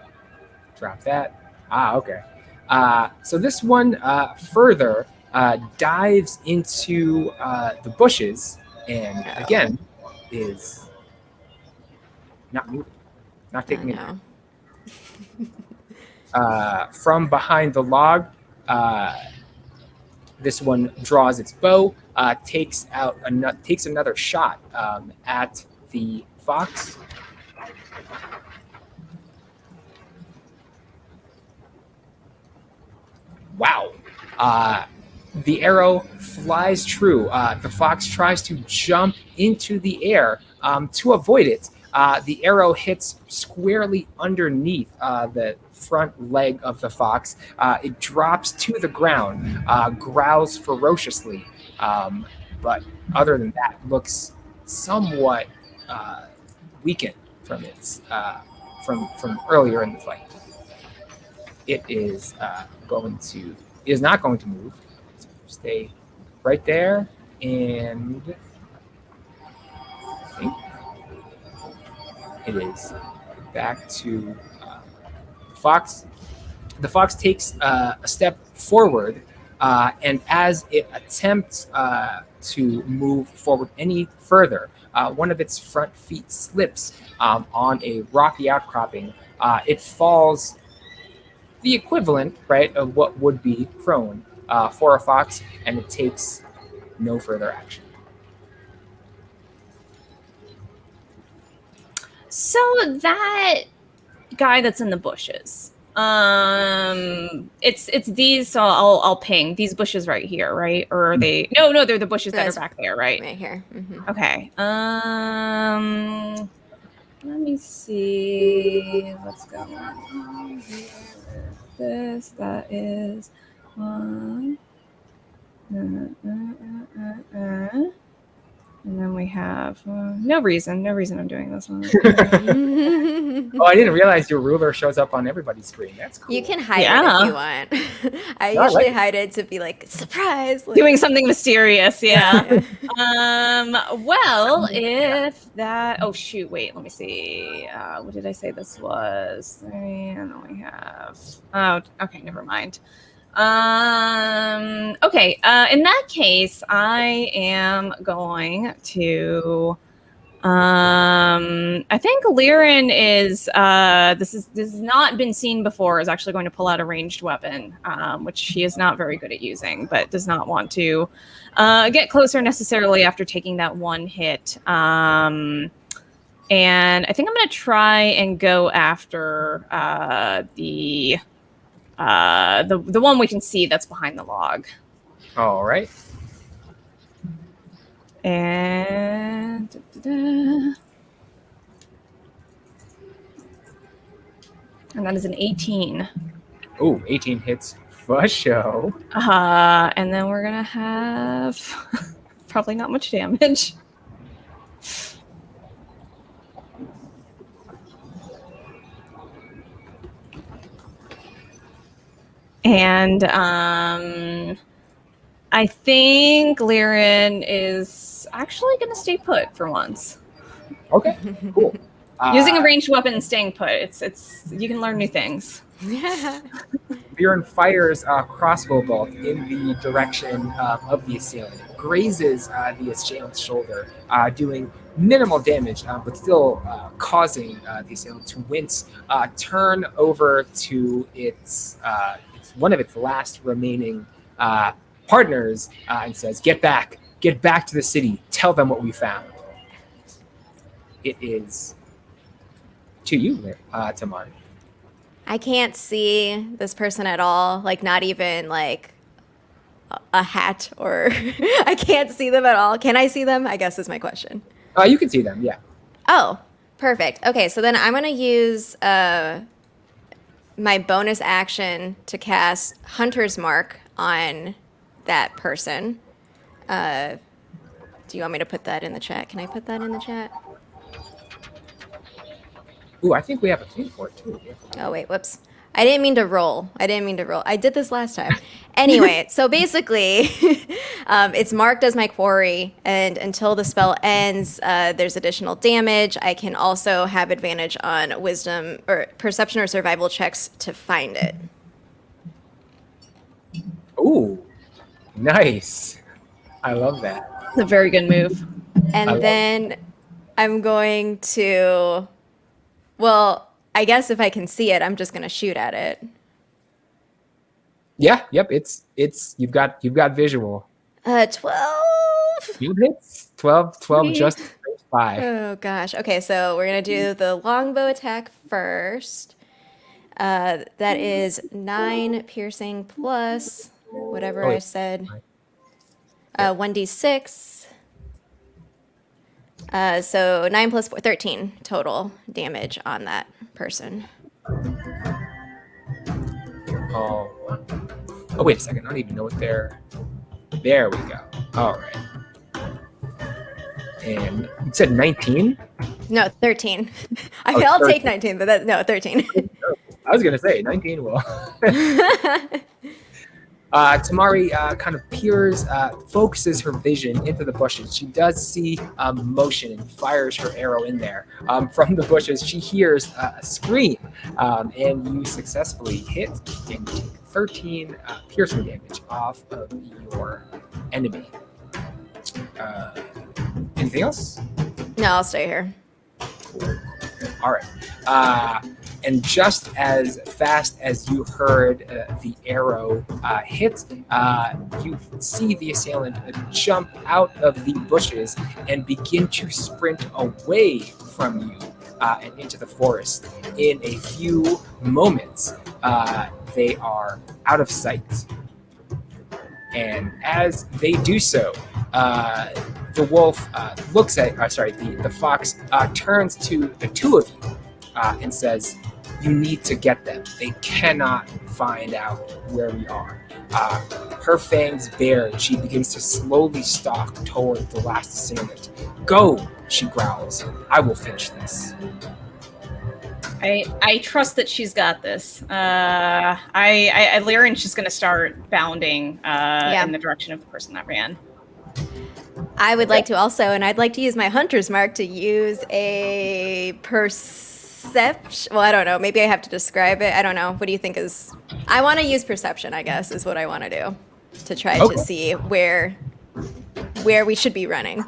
drop that. Okay. So this one further dives into the bushes and again is not moving, not taking it. From behind the log, this one draws its bow, takes another shot at the fox. Wow. The arrow flies true. The fox tries to jump into the air to avoid it. The arrow hits squarely underneath the front leg of the fox. It drops to the ground, growls ferociously, but other than that, looks somewhat weakened from its from earlier in the fight. It is not going to move. So stay right there, and I think it is back to Fox. The fox takes a step forward, and as it attempts to move forward any further, one of its front feet slips on a rocky outcropping. It falls the equivalent, right, of what would be prone for a fox, and it takes no further action. So that guy that's in the bushes, it's these. So I'll ping these bushes right here, right? Or are they? No, they're the bushes that are back there, right? Right here. Mm-hmm. Okay. Let me see what's going on here with this. That is one. And then we have no reason I'm doing this one. Oh, I didn't realize your ruler shows up on everybody's screen. That's cool. You can hide it if you want. I usually hide it to be like, surprise! Like, Doing something mysterious, yeah. Well, if that... Oh, shoot, wait, let me see. What did I say this was? 3, and then we have... Oh, okay, never mind. Okay, in that case, I am going to... I think Lyran is this has not been seen before, is actually going to pull out a ranged weapon, which she is not very good at using, but does not want to get closer necessarily after taking that one hit. And I think I'm going to try and go after the one we can see that's behind the log. All right. And that is an 18. Oh, 18 hits for show. And then we're gonna have probably not much damage. And I think Lyran is actually gonna stay put for once. Okay, cool. Using a ranged weapon and staying put, it's you can learn new things. Lyran fires a crossbow bolt in the direction of the assailant. It grazes the assailant's shoulder, doing minimal damage, but still causing the assailant to wince, turn over to its one of its last remaining partners, and says, get back to the city. Tell them what we found." It is to you, Tamar. I can't see this person at all, like not even like a hat or I can't see them at all. Can I see them? I guess is my question. You can see them, yeah. Oh, perfect. Okay, so then I'm going to use my bonus action to cast Hunter's Mark on that person. Do you want me to put that in the chat? Can I put that in the chat? Ooh, I think we have a thing for it too. Yeah. Oh, wait, whoops. I didn't mean to roll. I did this last time. Anyway, so basically, it's marked as my quarry, and until the spell ends, there's additional damage. I can also have advantage on wisdom or perception or survival checks to find it. Ooh, nice. I love that. It's a very good move. And then I'm going to, well, I guess if I can see it, I'm just going to shoot at it. Yeah, yep, it's you've got visual. 12. You hits 12 just 5. Oh gosh. Okay, so we're going to do the longbow attack first. That is 9 piercing plus whatever I said. 1d6. So 9 plus 4, 13 total damage on that person. Oh, wait a second. I don't even know what they're. There we go. All right. And you said 19? No, 13. I mean, I'll 13. take 19, but no, 13. I was gonna say 19 will. Tamari kind of peers, focuses her vision into the bushes. She does see motion and fires her arrow in there. From the bushes, she hears a scream, and you successfully hit and take 13 piercing damage off of your enemy. Anything else? No, I'll stay here. Cool. All right. And just as fast as you heard the arrow hit, you see the assailant jump out of the bushes and begin to sprint away from you and into the forest. In a few moments, they are out of sight. And as they do so, the wolf looks at, the fox turns to the two of you and says, "You need to get them. They cannot find out where we are." Her fangs bare, and she begins to slowly stalk toward the last assailant. "Go," she growls. "I will finish this." I trust that she's got this. Lyran's just going to start bounding in the direction of the person that ran. I would like to also, and I'd like to use my Hunter's Mark to use a perception. Well, I don't know. Maybe I have to describe it. I don't know. What do you think is... I want to use perception, I guess, is what I want to do. To try to see where we should be running.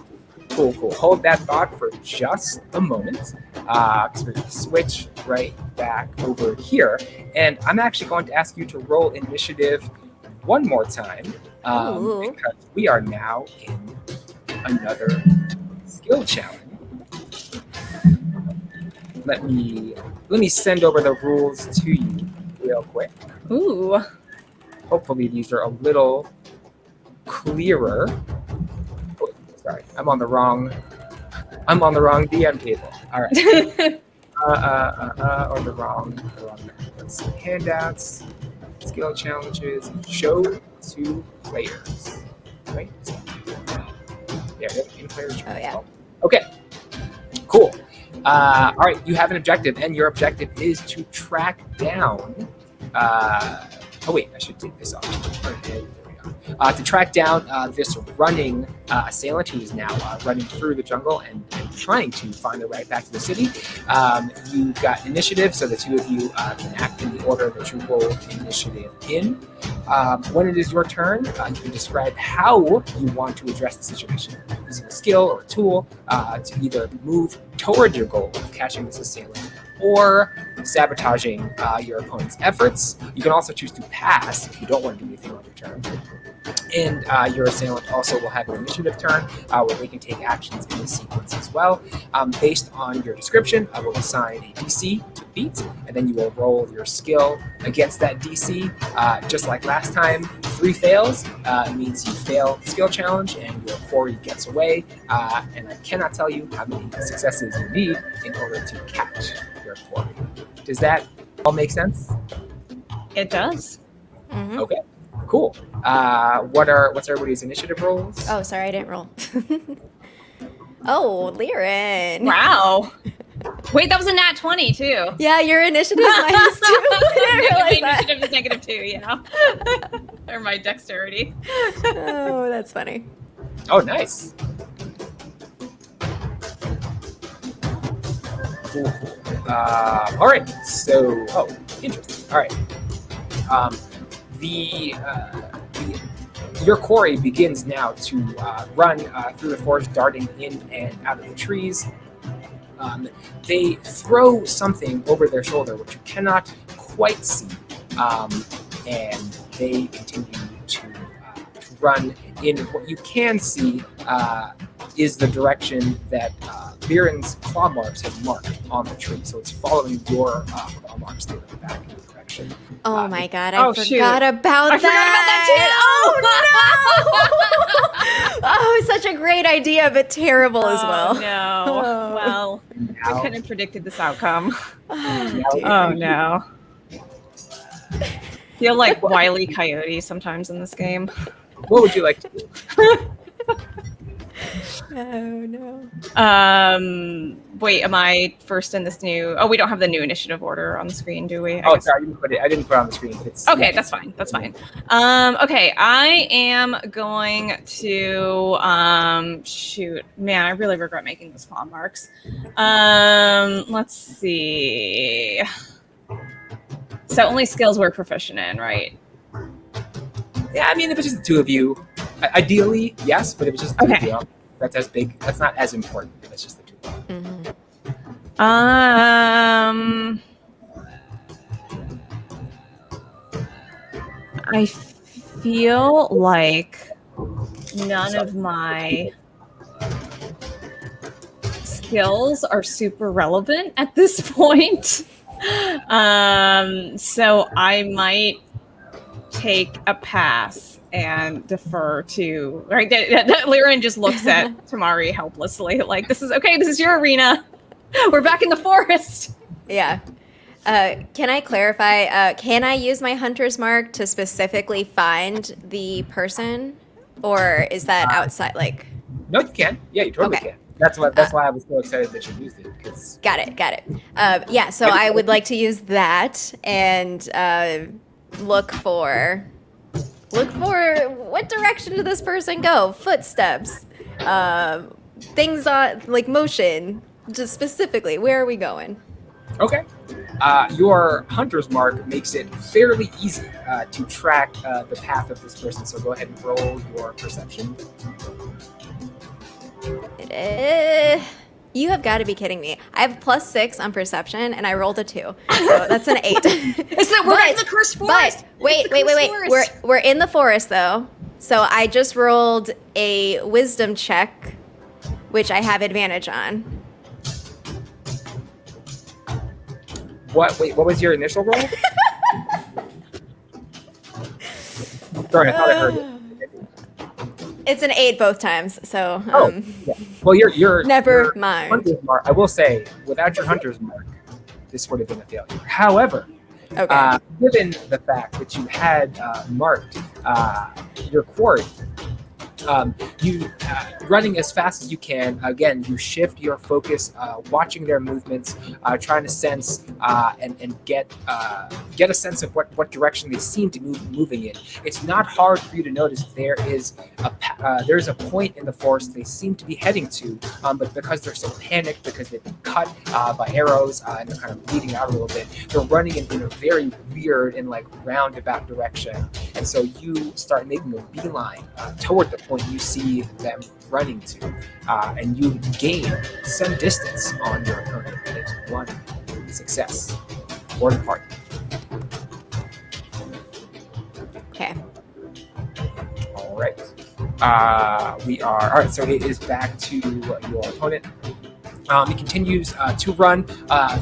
Cool. Hold that thought for just a moment. Because we're going to switch right back over here. And I'm actually going to ask you to roll initiative one more time. Because we are now in another skill challenge. Let me send over the rules to you real quick. Ooh. Hopefully these are a little clearer. Sorry, I'm on the wrong DM table. All right. Or the wrong. Let's see. Handouts, skill challenges, show to players. Right? Yeah, in players. Oh yeah. Okay. Cool. All right, you have an objective, and your objective is to track down. Oh wait, I should take this off. Okay, there we go. To track down this running assailant who is now running through the jungle and trying to find their way back to the city. You've got initiative, so the two of you can act in the order that you roll initiative in. When it is your turn, you can describe how you want to address the situation, using a skill or a tool to either move toward your goal of catching this assailant or sabotaging your opponent's efforts. You can also choose to pass if you don't want to do anything on your turn. And your assailant also will have an initiative turn where they can take actions in this sequence as well. Based on your description, I will assign a DC to beat, and then you will roll your skill against that DC. Just like last time, 3 fails means you fail the skill challenge and your quarry gets away. And I cannot tell you how many successes you need in order to catch your quarry. Does that all make sense? It does. Mm-hmm. Okay. Cool. What's everybody's initiative rolls? Oh, sorry, I didn't roll. Oh, Liren. Wow. Wait, that was a nat 20 too. Yeah, your initiative is minus 2. I didn't realize My that. initiative is negative 2, yeah. Or my dexterity. Oh, that's funny. Oh, nice. Cool. All right. So, interesting. All right. Your quarry begins now to run through the forest, darting in and out of the trees. They throw something over their shoulder, which you cannot quite see, and they continue to run in what you can see is the direction that Viren's claw marks have marked on the tree. So it's following your claw marks through the back in the direction. Oh my god, I forgot shoot. about that. I forgot about that too. Oh no! Oh, it's such a great idea, but terrible as well. No. Oh. Well, I Now, couldn't have predicted this outcome. Oh, dear. Oh no. Feel like Wile E. Coyote sometimes in this game. what would you like to do? Oh no. Wait, am I first in this new? Oh, we don't have the new initiative order on the screen, do we? Oh, sorry, I didn't put it on the screen. But it's Okay, that's fine. That's fine. Okay, I am going to shoot. Man, I really regret making those claw marks. Let's see. So only skills we're proficient in, right? Yeah, I mean, if it's just the two of you, ideally, yes. But if it's just the two of you, that's as big. That's not as important. If it's just the two of you. Mm-hmm. I feel like none of my skills are super relevant at this point. So I might take a pass and defer to Liren just looks at Tamari helplessly, like, this is your arena. We're back in the forest. Yeah. Can I clarify? Can I use my hunter's mark to specifically find the person, or is that outside? Like, No, you can. Yeah, you totally Okay. can. That's why I was so excited that you used it. Because got it. Yeah. So I would like to use that and look for what direction did this person go? Footsteps, things on like motion. Just specifically, where are we going? okay, your hunter's mark makes it fairly easy to track the path of this person. So go ahead and roll your perception. You have got to be kidding me. I have +6 on perception, and I rolled a 2, so that's an 8. Is that we're in the cursed forest? But wait. We're in the forest though, so I just rolled a wisdom check, which I have advantage on. What was your initial roll? Sorry, I thought I heard it. It's an 8 both times. So Yeah. Well, you're never mind. Hunter's mark. I will say, without your Hunter's mark, this would have been a failure. However, Okay. given the fact that you had marked your quarry, you running as fast as you can. Again, you shift your focus, watching their movements, trying to sense and get a sense of what direction they seem to be moving in. It's not hard for you to notice there's a point in the forest they seem to be heading to, but because they're so panicked, because they've been cut by arrows and they're kind of bleeding out a little bit, they're running in a very weird and like roundabout direction. And so you start making a beeline toward the point you see them running to, and you gain some distance on your opponent. And it's one success for the party. Okay. All right. All right. So it is back to your opponent. He continues to run,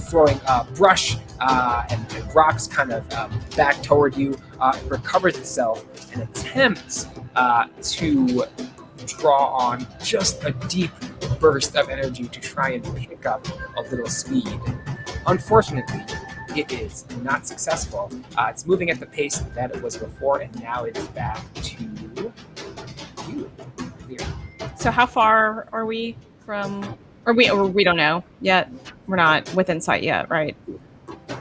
throwing brush and rocks kind of back toward you. It recovers itself and attempts to draw on just a deep burst of energy to try and pick up a little speed. Unfortunately, it is not successful. It's moving at the pace that it was before, and now it is back to you. So how far are we from? Or we don't know yet. We're not within sight yet, right?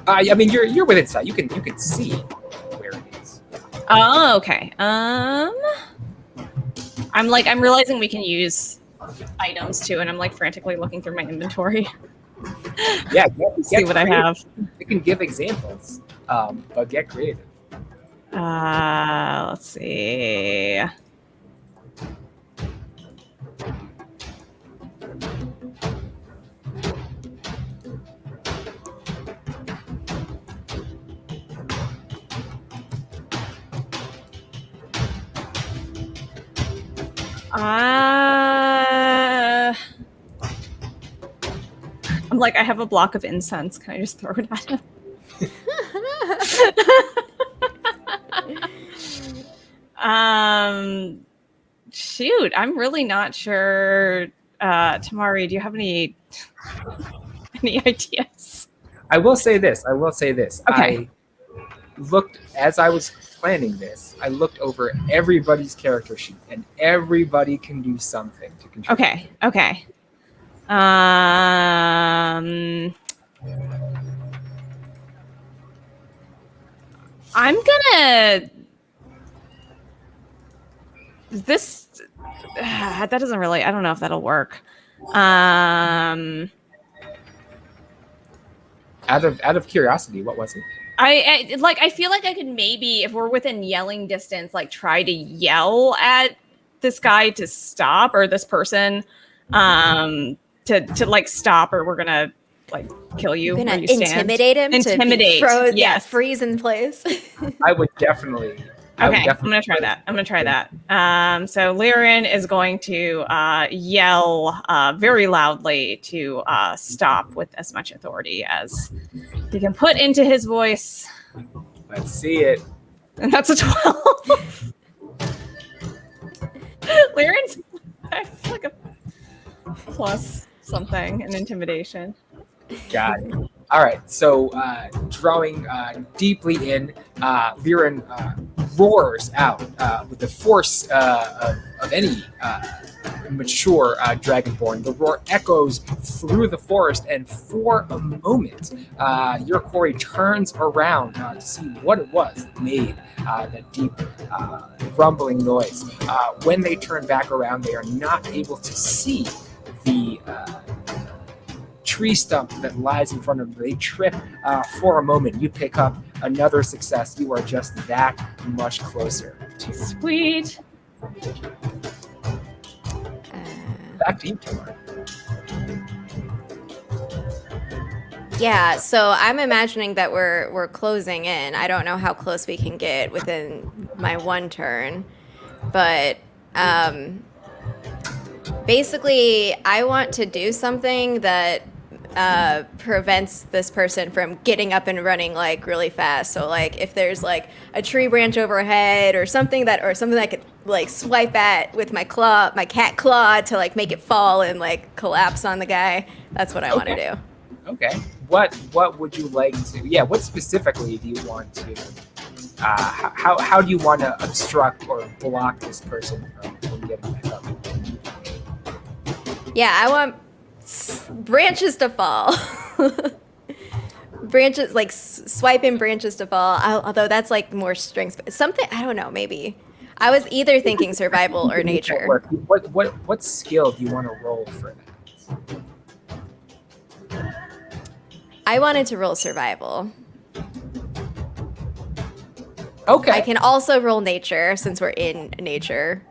I mean, you're within sight. You can see where it is. Oh, okay. I'm realizing we can use items too, and I'm like frantically looking through my inventory. Yeah, See what creative. I have. You can give examples, but get creative. Let's see. I'm like, I have a block of incense. Can I just throw it at him? Shoot, I'm really not sure. Tamari, do you have any ideas? I will say this. Okay. As I was planning this, I looked over everybody's character sheet, and everybody can do something to contribute. Okay. I'm gonna. That doesn't really. I don't know if that'll work. Out of curiosity, what was it? I feel like I could maybe, if we're within yelling distance, like try to yell at this guy to stop, or this person to like stop, or we're gonna like kill you. You're gonna where you stand. intimidate him. Intimidate. Yeah, freeze in place. I would definitely. I'm gonna try that. So Liren is going to yell very loudly to stop with as much authority as he can put into his voice. Let's see it. And that's a 12. Liren's like a plus something in intimidation. Got it. All right. So drawing deeply in, Liren roars out with the force of any mature dragonborn. The roar echoes through the forest, and for a moment, your quarry turns around to see what it was that made that deep rumbling noise. When they turn back around, they are not able to see the tree stump that lies in front of them. They trip for a moment. You pick up another success. You are just that much closer to Sweet. back to you, Tamar. Yeah, so I'm imagining that we're closing in. I don't know how close we can get within my one turn, but basically I want to do something that prevents this person from getting up and running like really fast. So like if there's like a tree branch overhead or something that I could like swipe at with my cat claw to like make it fall and like collapse on the guy. That's what I want to do. Okay. What would you like to? Yeah. What specifically do you want to? How do you want to obstruct or block this person from getting back up? Yeah, I want branches to fall. Branches, like swiping branches to fall. Although that's like more strength. Something, I don't know, maybe. I was either thinking survival or nature. What skill do you want to roll for that? I wanted to roll survival. Okay. I can also roll nature since we're in nature.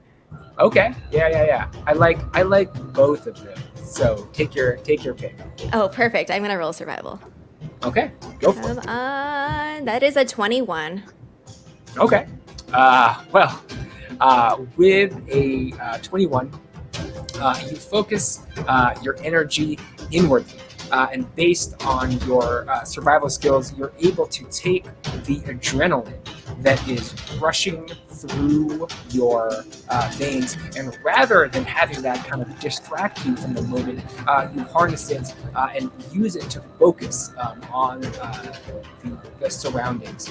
Okay. Yeah. I like both of them. So take your pick. Oh, perfect. I'm gonna roll survival. Okay. Go for it. That is a 21. Okay. With a 21, you focus your energy inwardly. And based on your survival skills, you're able to take the adrenaline that is rushing through your veins, and rather than having that kind of distract you from the moment, you harness it and use it to focus on the surroundings.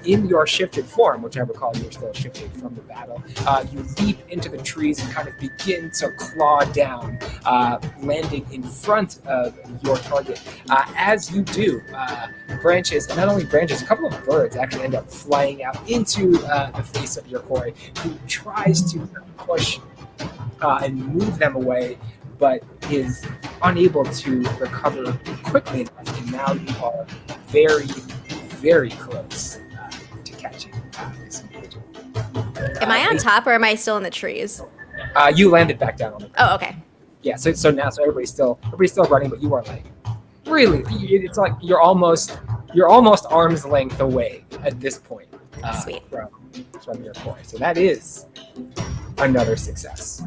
In your shifted form, which I recall you're still shifted from the battle, you leap into the trees and kind of begin to claw down, landing in front of your target. As you do, branches, and not only branches, a couple of birds actually end up flying out into the face of your quarry, who tries to push and move them away, but is unable to recover quickly enough. And now you are very, very close to catching this individual. Am I on top or am I still in the trees? You landed back down on the ground. Oh, okay. Yeah, so now everybody's still running, but you are like really, it's like you're almost arm's length away at this point. Sweet. From your quarry. So that is another success.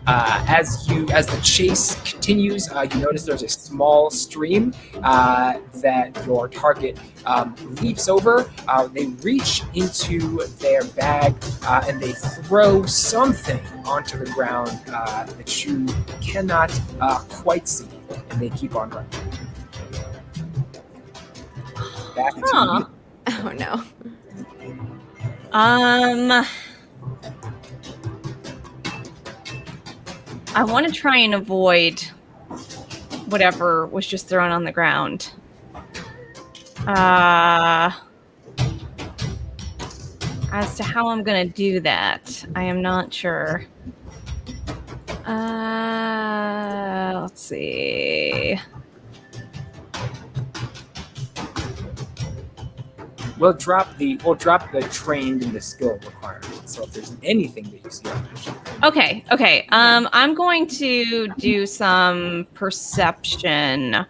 As the chase continues, you notice there's a small stream that your target leaps over. They reach into their bag and they throw something onto the ground that you cannot quite see, and they keep on running. Back to you. Oh no. I want to try and avoid whatever was just thrown on the ground. As to how I'm going to do that, I am not sure. Let's see. We'll drop the trained and the skill requirement. So if there's anything that you see on the sheet. Okay. I'm going to do some perception,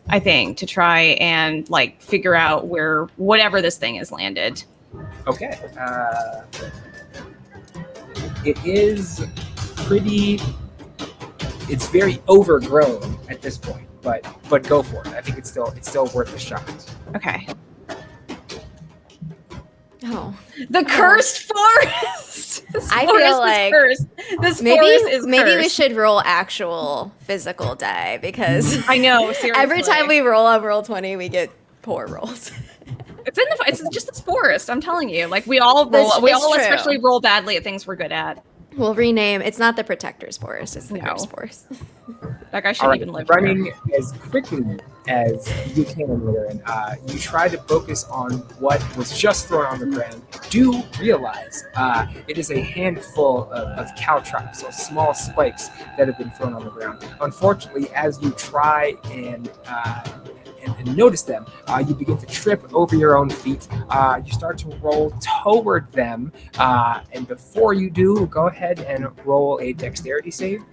I think, to try and like figure out where whatever this thing has landed. Okay. It is pretty. It's very overgrown at this point, but go for it. I think it's still worth a shot. Okay. Oh. The cursed forest. I feel like this forest is maybe we cursed. should roll actual physical die because I know, seriously. every time we roll on roll 20, we get poor rolls. It's just this forest. I'm telling you, like we all especially roll badly at things we're good at. We'll rename. It's not the Protector's Forest. It's the Cursed Forest. That guy shouldn't even live running here. as quickly as you can, and you try to focus on what was just thrown on the ground. Do realize it is a handful of caltrops, so small spikes that have been thrown on the ground. Unfortunately, as you try and notice them, you begin to trip over your own feet. You start to roll toward them, and before you do, go ahead and roll a dexterity save.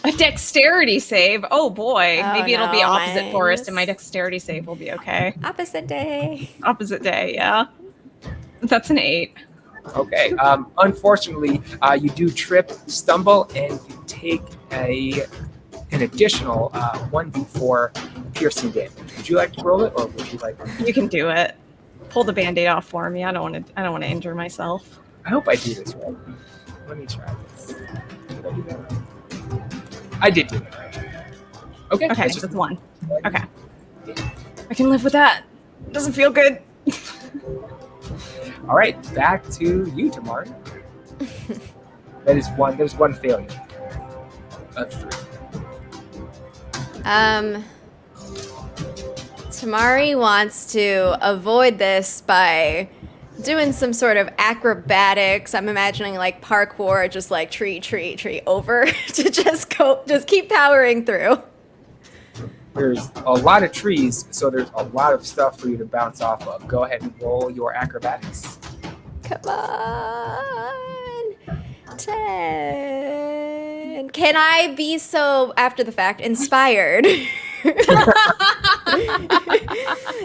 A dexterity save? Oh boy. Oh, maybe it'll be no, opposite forest and my dexterity save will be okay. Opposite day. Opposite day, yeah. That's an 8. Okay. Unfortunately, you do trip, stumble, and you take a an additional 1d4 piercing damage. Would you like to roll it, or would you like? You can do it. Pull the Band-Aid off for me. I don't want to injure myself. I hope I do this right. Let me try this. Did I do that right? I did do it right. Okay. Okay, that's 1. Okay. I can live with that. Doesn't feel good. All right, back to you, Tamari. There's one failure of 3. Tamari wants to avoid this by doing some sort of acrobatics. I'm imagining like parkour, just like tree over to just keep powering through. There's a lot of trees, so there's a lot of stuff for you to bounce off of. Go ahead and roll your acrobatics. Come on. 10. Can I be so, after the fact, inspired?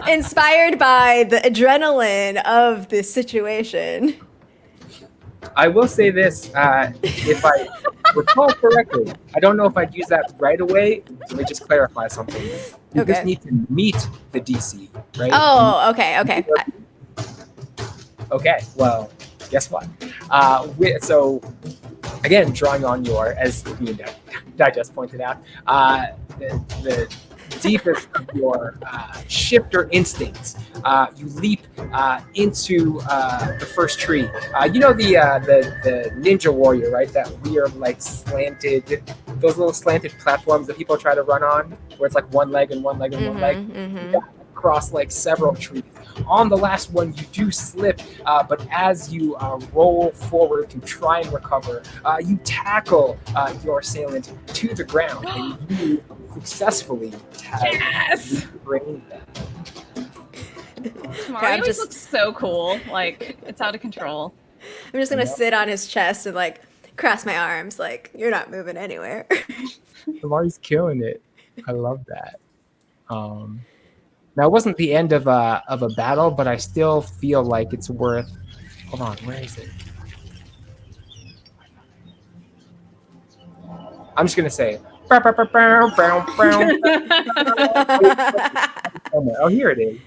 Inspired by the adrenaline of this situation. I will say this, if I recall correctly, I don't know if I'd use that right away. Let me just clarify something. You just need to meet the DC, right? Oh, okay. Okay, well, guess what? So, again, drawing on your, as you and Digest pointed out, the deepest of your shifter instincts, you leap into the first tree. You know the Ninja Warrior, right? That weird, like, those little slanted platforms that people try to run on, where it's like one leg and one leg and one leg. You got across like several trees. On the last one, you do slip, but as you roll forward to try and recover, you tackle your assailant to the ground, and you successfully bring them. Mario always looks so cool. Like, it's out of control. I'm just going to sit on his chest and, like, cross my arms, like, you're not moving anywhere. Tamari's killing it. I love that. Now, it wasn't the end of a battle, but I still feel like it's worth... Hold on, where is it? I'm just going to say... Oh, here it is.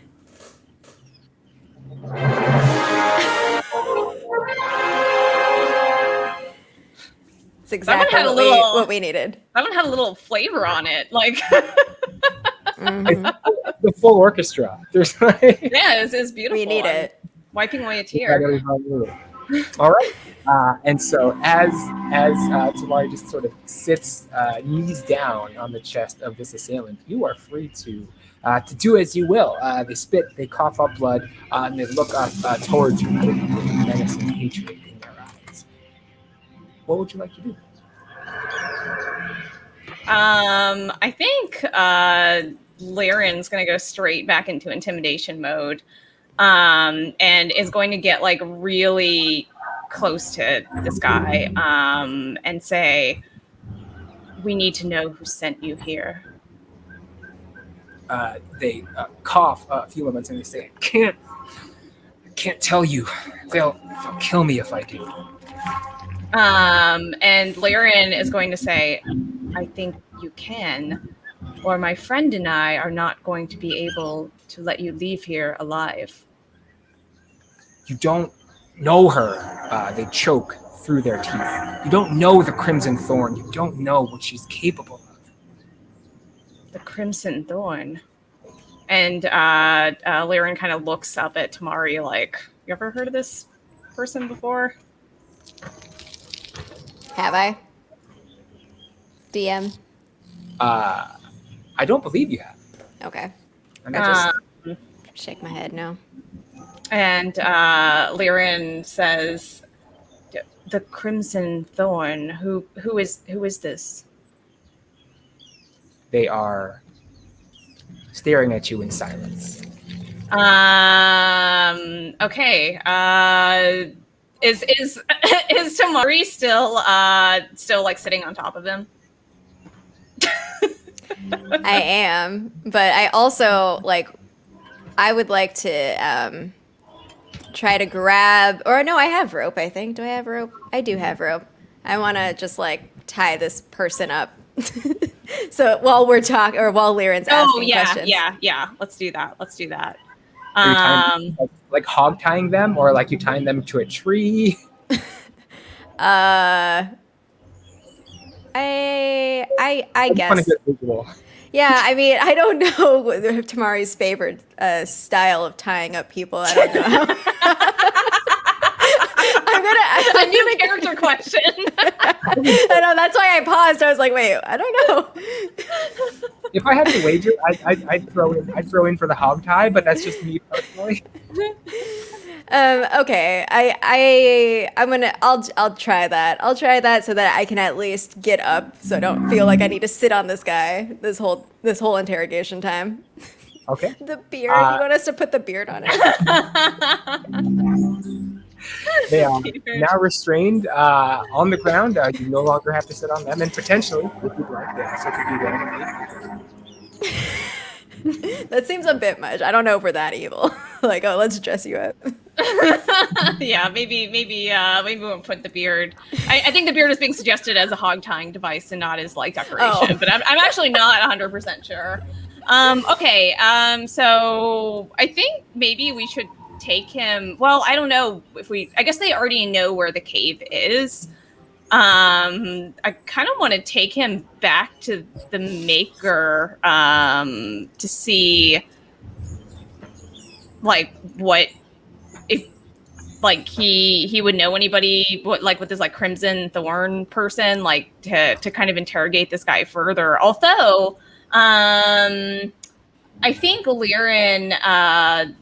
It's exactly what we needed. That one had a little flavor on it. Like... The full orchestra. There's like, yeah, it's beautiful. We need it. Wiping away a tear. All right. And so as Tamari just sort of sits knees down on the chest of this assailant, you are free to do as you will. They spit, they cough up blood, and they look up towards you with menace and hatred in their eyes. What would you like to do? I think Laren's going to go straight back into intimidation mode, and is going to get like really close to this guy, and say, "We need to know who sent you here." They cough a few moments and they say, I can't tell you. They'll kill me if I do. And Laren is going to say, I think you can, or my friend and I are not going to be able to let you leave here alive. You don't know her. They choke through their teeth. You don't know the Crimson Thorn. You don't know what she's capable of. The Crimson Thorn. And Laren kind of looks up at Tamari like, you ever heard of this person before? Have I? DM? I don't believe you have. Okay. And I just shake my head no. And Laren says, the Crimson Thorn, who is this? They are staring at you in silence. Okay. Is Tamari still like sitting on top of him? I am, but I also I would like to try to grab, or no, I have rope, I think. Do I have rope? I do have rope. I want to just tie this person up. So while we're talking, or while Lyran's asking questions. yeah. Let's do that. Are you tying, like hog tying them, or like you tying them to a tree? I I just want to guess. get visual. Yeah, I mean, I don't know Tamari's favorite style of tying up people. I don't know. A new character question. I know, that's why I paused. I was like, wait, I don't know. If I had to wager, I'd throw in for the hog tie, but that's just me personally. Okay, I'll try that. I'll try that so that I can at least get up, so I don't feel like I need to sit on this guy this whole interrogation time. Okay. The beard. You want us to put the beard on it? They are now restrained on the ground. You no longer have to sit on them, and potentially, if you'd like, they also could do that. That seems a bit much. I don't know if we're that evil. Like, oh, let's dress you up. Yeah, maybe we won't put the beard. I think the beard is being suggested as a hog tying device and not as like decoration. But I'm actually not 100% sure. Okay. So I think maybe we should take him. Well, I don't know if I guess they already know where the cave is. I kind of want to take him back to the maker to see like what if like he would know anybody with this like Crimson Thorn person, like to kind of interrogate this guy further. Although I think Liren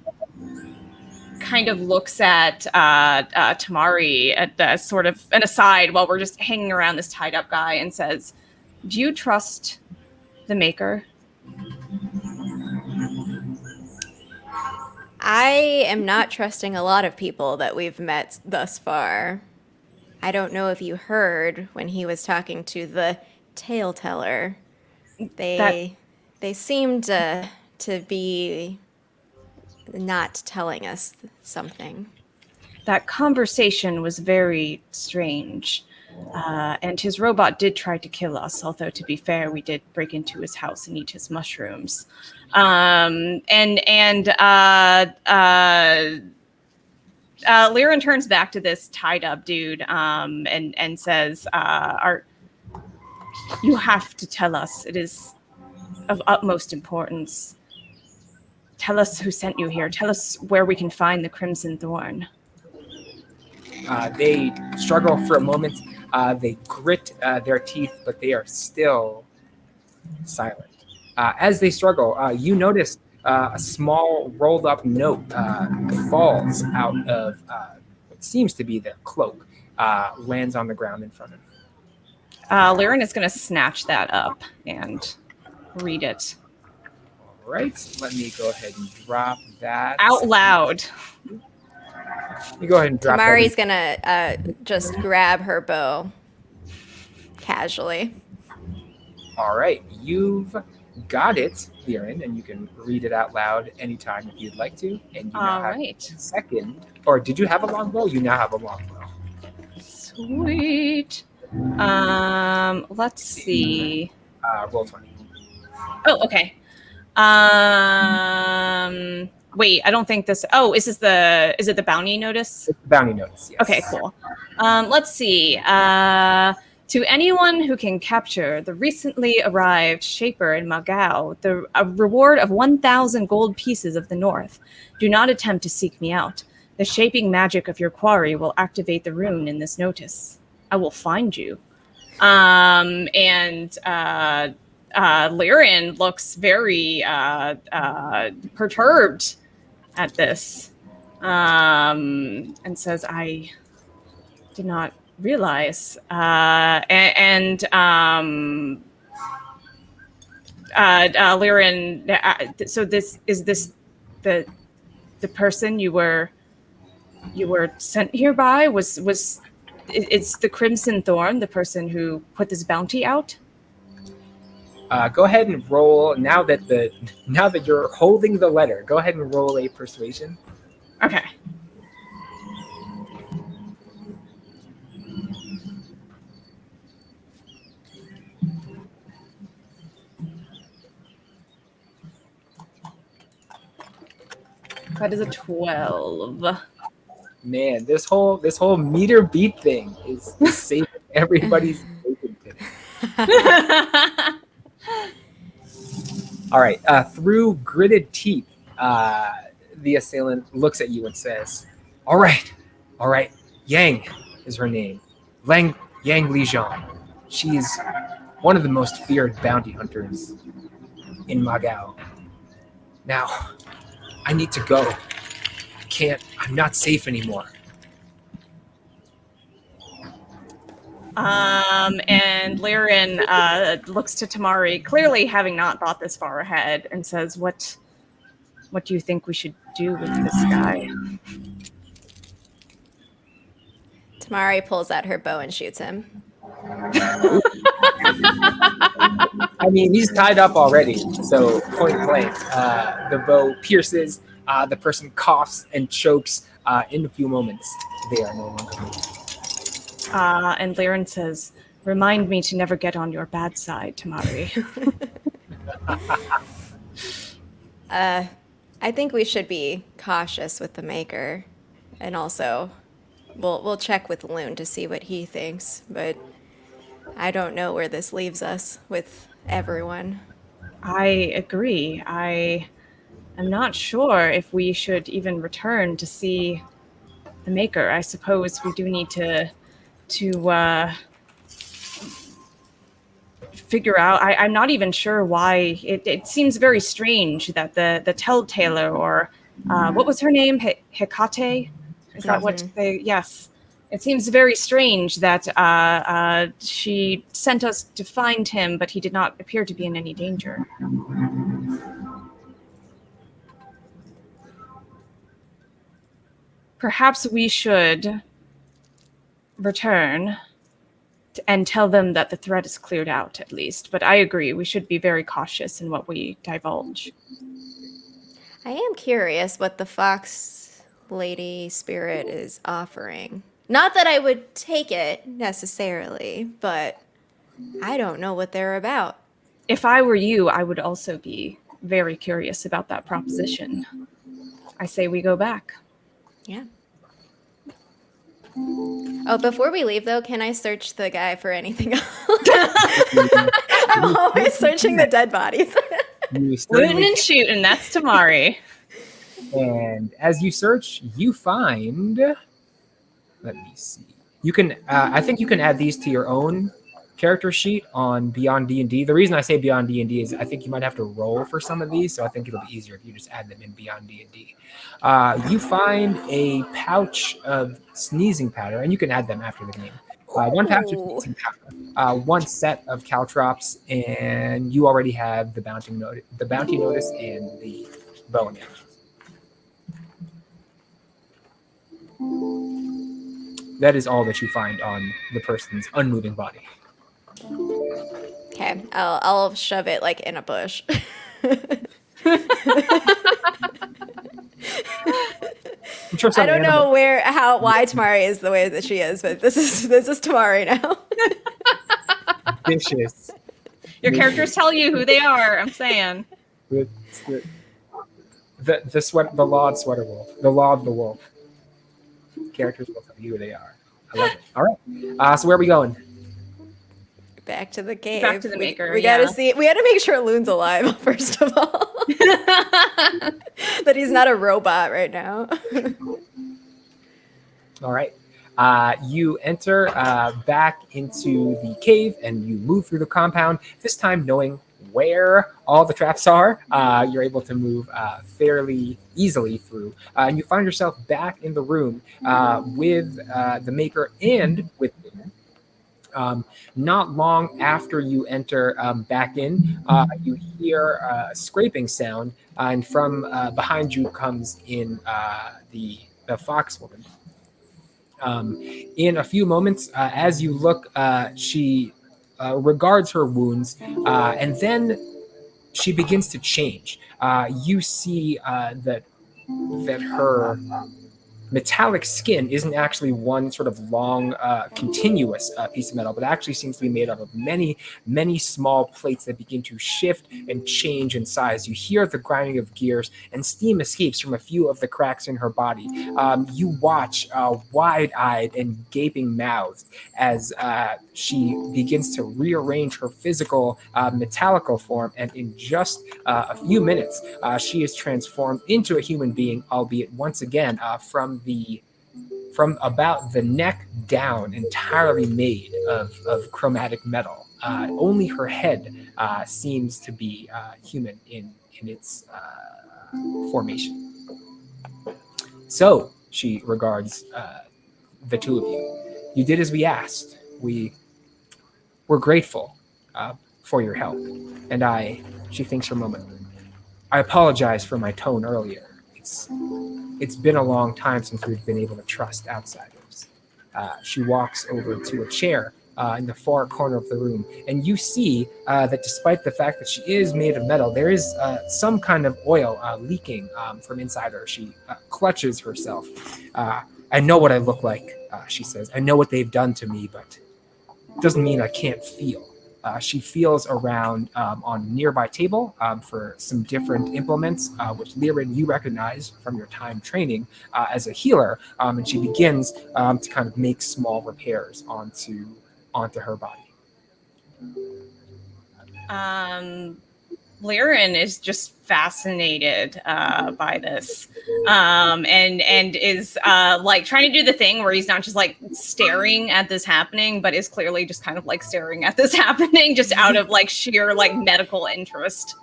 kind of looks at Tamari at the sort of an aside while we're just hanging around this tied up guy and says, "Do you trust the maker?" I am not trusting a lot of people that we've met thus far. I don't know if you heard when he was talking to the tale teller. They seemed to be not telling us something. That conversation was very strange. And his robot did try to kill us, although to be fair, we did break into his house and eat his mushrooms. Liren turns back to this tied up dude and says, you have to tell us. It is of utmost importance. Tell us who sent you here. Tell us where we can find the Crimson Thorn. They struggle for a moment. They grit their teeth, but they are still silent. As they struggle, you notice a small rolled up note falls out of what seems to be their cloak, lands on the ground in front of them. Liren is going to snatch that up and read it. All right, let me go ahead and drop that. Out loud. You go ahead and drop Tamari's going to just grab her bow casually. All right, you've got it, Liren, and you can read it out loud anytime if you'd like to. And you now have a second. Or did you have a longbow? You now have a longbow. Sweet. Let's see. Roll 20. Oh, okay. Wait, I don't think this. Oh, is it the bounty notice? It's the bounty notice, yes. Okay, cool. Let's see. To anyone who can capture the recently arrived Shaper in Magao, a reward of 1,000 gold pieces of the north. Do not attempt to seek me out. The shaping magic of your quarry will activate the rune in this notice. I will find you. Liren looks very perturbed at this and says, I did not realize. Liren, so this the person you were sent here by? It's the Crimson Thorn, the person who put this bounty out? Go ahead and roll now that you're holding the letter. Go ahead and roll a persuasion. Okay. That is a 12. Man, this whole meter beat thing is saving everybody's bacon today. All right. Through gritted teeth, the assailant looks at you and says, all right. Yang is her name. Yang Lijian. She's one of the most feared bounty hunters in Magao. Now, I need to go. I'm not safe anymore. And Liren looks to Tamari, clearly having not thought this far ahead, and says, What do you think we should do with this guy? Tamari pulls out her bow and shoots him. I mean, he's tied up already, so point blank. The bow pierces. The person coughs and chokes. In a few moments, they are no longer moving. And Liren says, remind me to never get on your bad side, Tamari. I think we should be cautious with the Maker. And also, we'll check with Loon to see what he thinks. But I don't know where this leaves us with everyone. I agree. I am not sure if we should even return to see the Maker. I suppose we do need to figure out. I'm not even sure why. It seems very strange that the Telltaler, or what was her name? Hecate? Is that what they... Yes. It seems very strange that she sent us to find him, but he did not appear to be in any danger. Perhaps we should return and tell them that the threat is cleared out, at least. But I agree, we should be very cautious in what we divulge. I am curious what the Fox Lady Spirit is offering. Not that I would take it, necessarily, but I don't know what they're about. If I were you, I would also be very curious about that proposition. I say we go back. Yeah. Oh, before we leave, though, can I search the guy for anything else? I'm always searching the dead bodies. Looting and shooting, that's Tamari. And as you search, you find... Let me see. You can... I think you can add these to your own character sheet on Beyond D&D. The reason I say Beyond D&D is I think you might have to roll for some of these, so I think it'll be easier if you just add them in Beyond D&D. You find a pouch of sneezing powder, and you can add them after the game. One pouch of sneezing powder, one set of caltrops, and you already have the bounty notice and the bow and arrows. That is all that you find on the person's unmoving body. Okay, I'll shove it like in a bush. I don't know why Tamari is the way that she is, but this is Tamari now. Vicious. Your characters tell you who they are. I'm saying. The law of Sweater Wolf. The law of the wolf. Characters will tell you who they are. I love it. All right. So where are we going? Back to the cave. Back to the Maker. We gotta see. We had to make sure Loon's alive first of all. That he's not a robot right now. All right. You enter back into the cave and you move through the compound. This time, knowing where all the traps are, you're able to move fairly easily through. And you find yourself back in the room with the Maker and with not long after you enter back in, you hear a scraping sound, and from behind you comes in the fox woman. In a few moments, as you look, she regards her wounds, and then she begins to change. You see that her metallic skin isn't actually one sort of long, continuous piece of metal, but actually seems to be made up of many, many small plates that begin to shift and change in size. You hear the grinding of gears, and steam escapes from a few of the cracks in her body. You watch, wide-eyed and gaping mouthed, as she begins to rearrange her physical, metallical form, and in just a few minutes, she is transformed into a human being, albeit once again from about the neck down, entirely made of chromatic metal. Only her head seems to be human in its formation. So she regards the two of you. You did as we asked. We're grateful for your help. And she thinks for a moment. I apologize for my tone earlier. It's been a long time since we've been able to trust outsiders. She walks over to a chair in the far corner of the room, and you see that despite the fact that she is made of metal, there is some kind of oil leaking from inside her. She clutches herself. I know what I look like, she says. I know what they've done to me, but it doesn't mean I can't feel. She feels around on a nearby table for some different implements, which Liren, you recognize from your time training as a healer, and she begins to kind of make small repairs onto her body. Liren is just fascinated by this, and is like trying to do the thing where he's not just like staring at this happening, but is clearly just kind of like staring at this happening just out of like sheer like medical interest.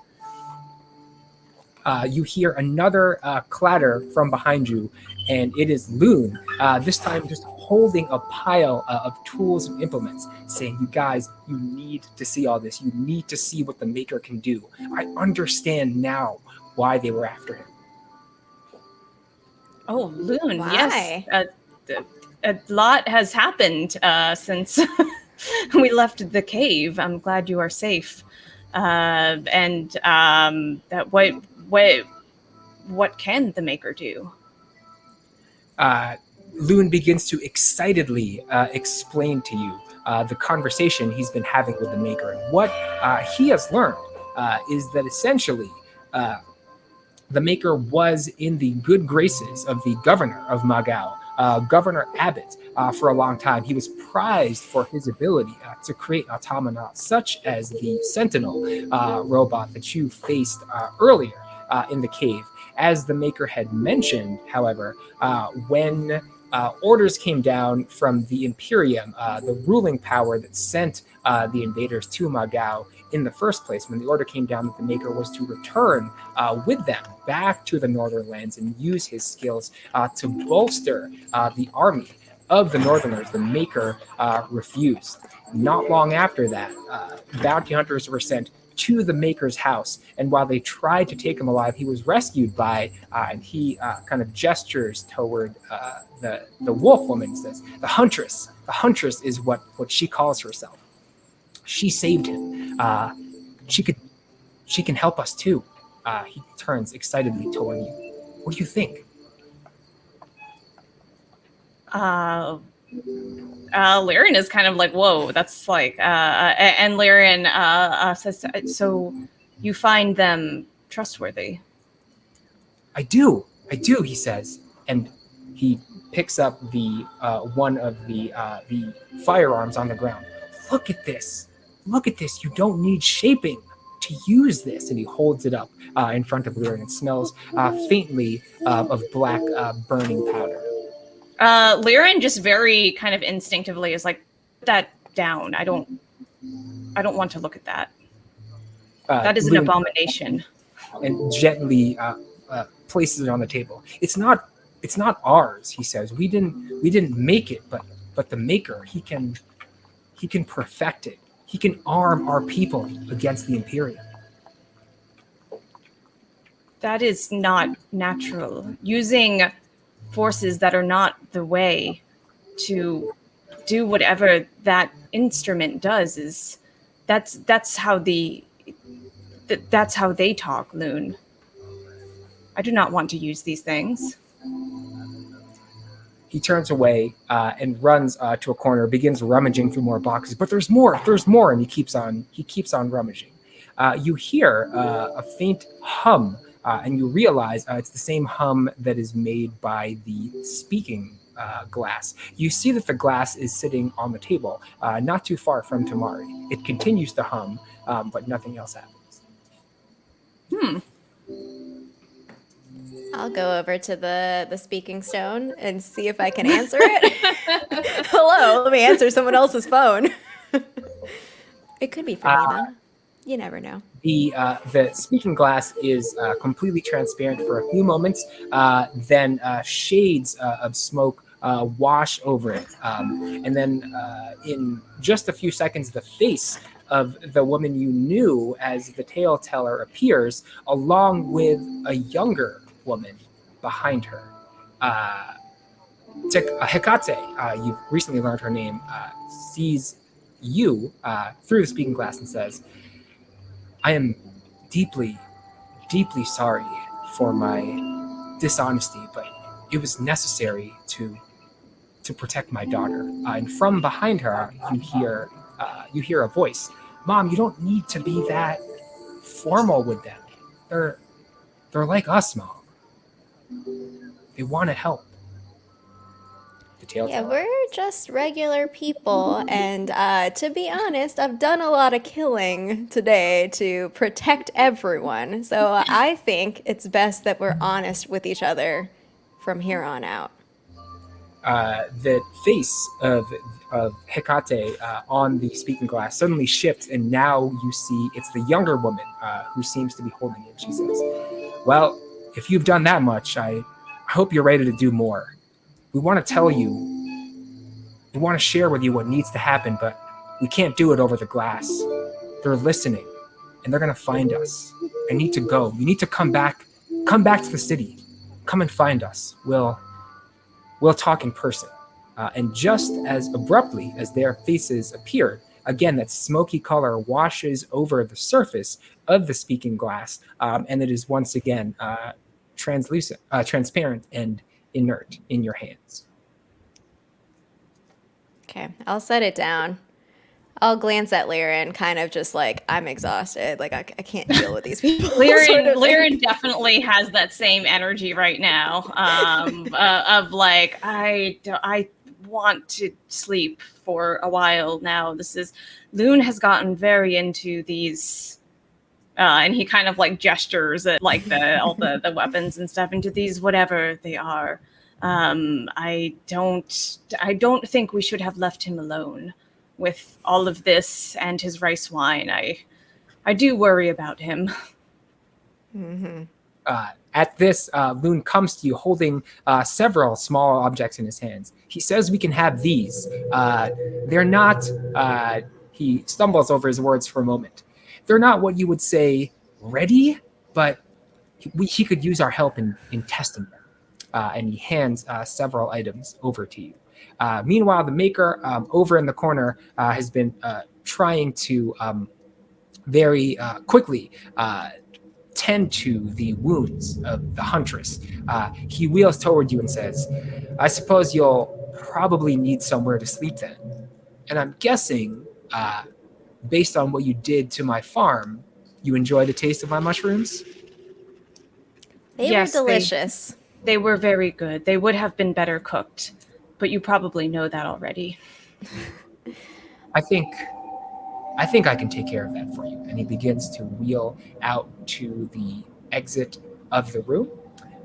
You hear another clatter from behind you, and it is Loon, this time just holding a pile of tools and implements, saying, you guys, you need to see all this. You need to see what the Maker can do. I understand now why they were after him. Oh, Loon, Why? yes. A lot has happened since we left the cave. I'm glad you are safe. And that what can the Maker do? Loon begins to excitedly explain to you the conversation he's been having with the Maker. And what he has learned is that essentially the Maker was in the good graces of the governor of Magao, Governor Abbott, for a long time. He was prized for his ability to create automata such as the Sentinel robot that you faced earlier in the cave. As the Maker had mentioned, however, when orders came down from the Imperium, the ruling power that sent the invaders to Magao in the first place, when the order came down that the Maker was to return with them back to the Northern Lands and use his skills to bolster the army of the Northerners, the Maker refused. Not long after that, bounty hunters were sent to the Maker's house, and while they tried to take him alive, he was rescued by, and he kind of gestures toward the wolf woman, says, the Huntress. The Huntress is what she calls herself. She saved him. She can help us too. He turns excitedly toward you. What do you think? Lyrian is kind of like, whoa, that's like, and Lyrian says, so you find them trustworthy? I do, he says, and he picks up the one of the firearms on the ground. Look at this. You don't need shaping to use this. And he holds it up in front of Lyrian. It smells faintly of black burning powder. Lyrian just very kind of instinctively is like, put that down. I don't want to look at that. That is an abomination. And gently places it on the table. It's not ours, he says. We didn't make it, but the Maker, he can perfect it. He can arm our people against the Imperium. That is not natural. Using forces that are not the way to do whatever that instrument does is that's how they talk, Loon. I do not want to use these things. He turns away and runs to a corner, begins rummaging through more boxes. But there's more, and he keeps on rummaging. You hear a faint hum, and you realize it's the same hum that is made by the speaking glass. You see that the glass is sitting on the table, not too far from Tamari. It continues to hum, but nothing else happens. I'll go over to the speaking stone and see if I can answer it. Hello, let me answer someone else's phone. It could be for me, though. You never know. The speaking glass is completely transparent for a few moments, then shades of smoke wash over it. And then in just a few seconds, the face of the woman you knew as the tale teller appears, along with a younger woman behind her. Hecate, you've recently learned her name, sees you through the speaking glass and says, I am deeply, deeply sorry for my dishonesty, but it was necessary to protect my daughter. And from behind her, you hear a voice. Mom, you don't need to be that formal with them. They're like us, Mom. They want to help. Yeah, we're just regular people, and to be honest, I've done a lot of killing today to protect everyone. So I think it's best that we're honest with each other from here on out. The face of Hecate on the speaking glass suddenly shifts, and now you see it's the younger woman who seems to be holding it. She says, well, if you've done that much, I hope you're ready to do more. We want to tell you, we want to share with you what needs to happen, but we can't do it over the glass. They're listening, and they're going to find us. I need to go. You need to come back to the city. Come and find us. We'll talk in person. And just as abruptly as their faces appeared, again, that smoky color washes over the surface of the speaking glass, and it is once again transparent and inert in your hands. Okay, I'll set it down. I'll glance at Lyran, kind of just like, I'm exhausted. Like, I can't deal with these people. Lyran definitely has that same energy right now, of like, I want to sleep for a while now. Loon has gotten very into these, and he kind of like gestures at like all the weapons and stuff, into these, whatever they are. I don't think we should have left him alone with all of this and his rice wine. I do worry about him. Mm-hmm. At this, Loon comes to you holding several small objects in his hands. He says we can have these. They're not, he stumbles over his words for a moment. They're not what you would say ready, but he could use our help in testing them. And he hands several items over to you. Meanwhile, the maker over in the corner has been trying to very quickly tend to the wounds of the Huntress. He wheels toward you and says, I suppose you'll probably need somewhere to sleep then. And I'm guessing, based on what you did to my farm, you enjoy the taste of my mushrooms? They were delicious. They were very good. They would have been better cooked, but you probably know that already. I think I can take care of that for you. And he begins to wheel out to the exit of the room.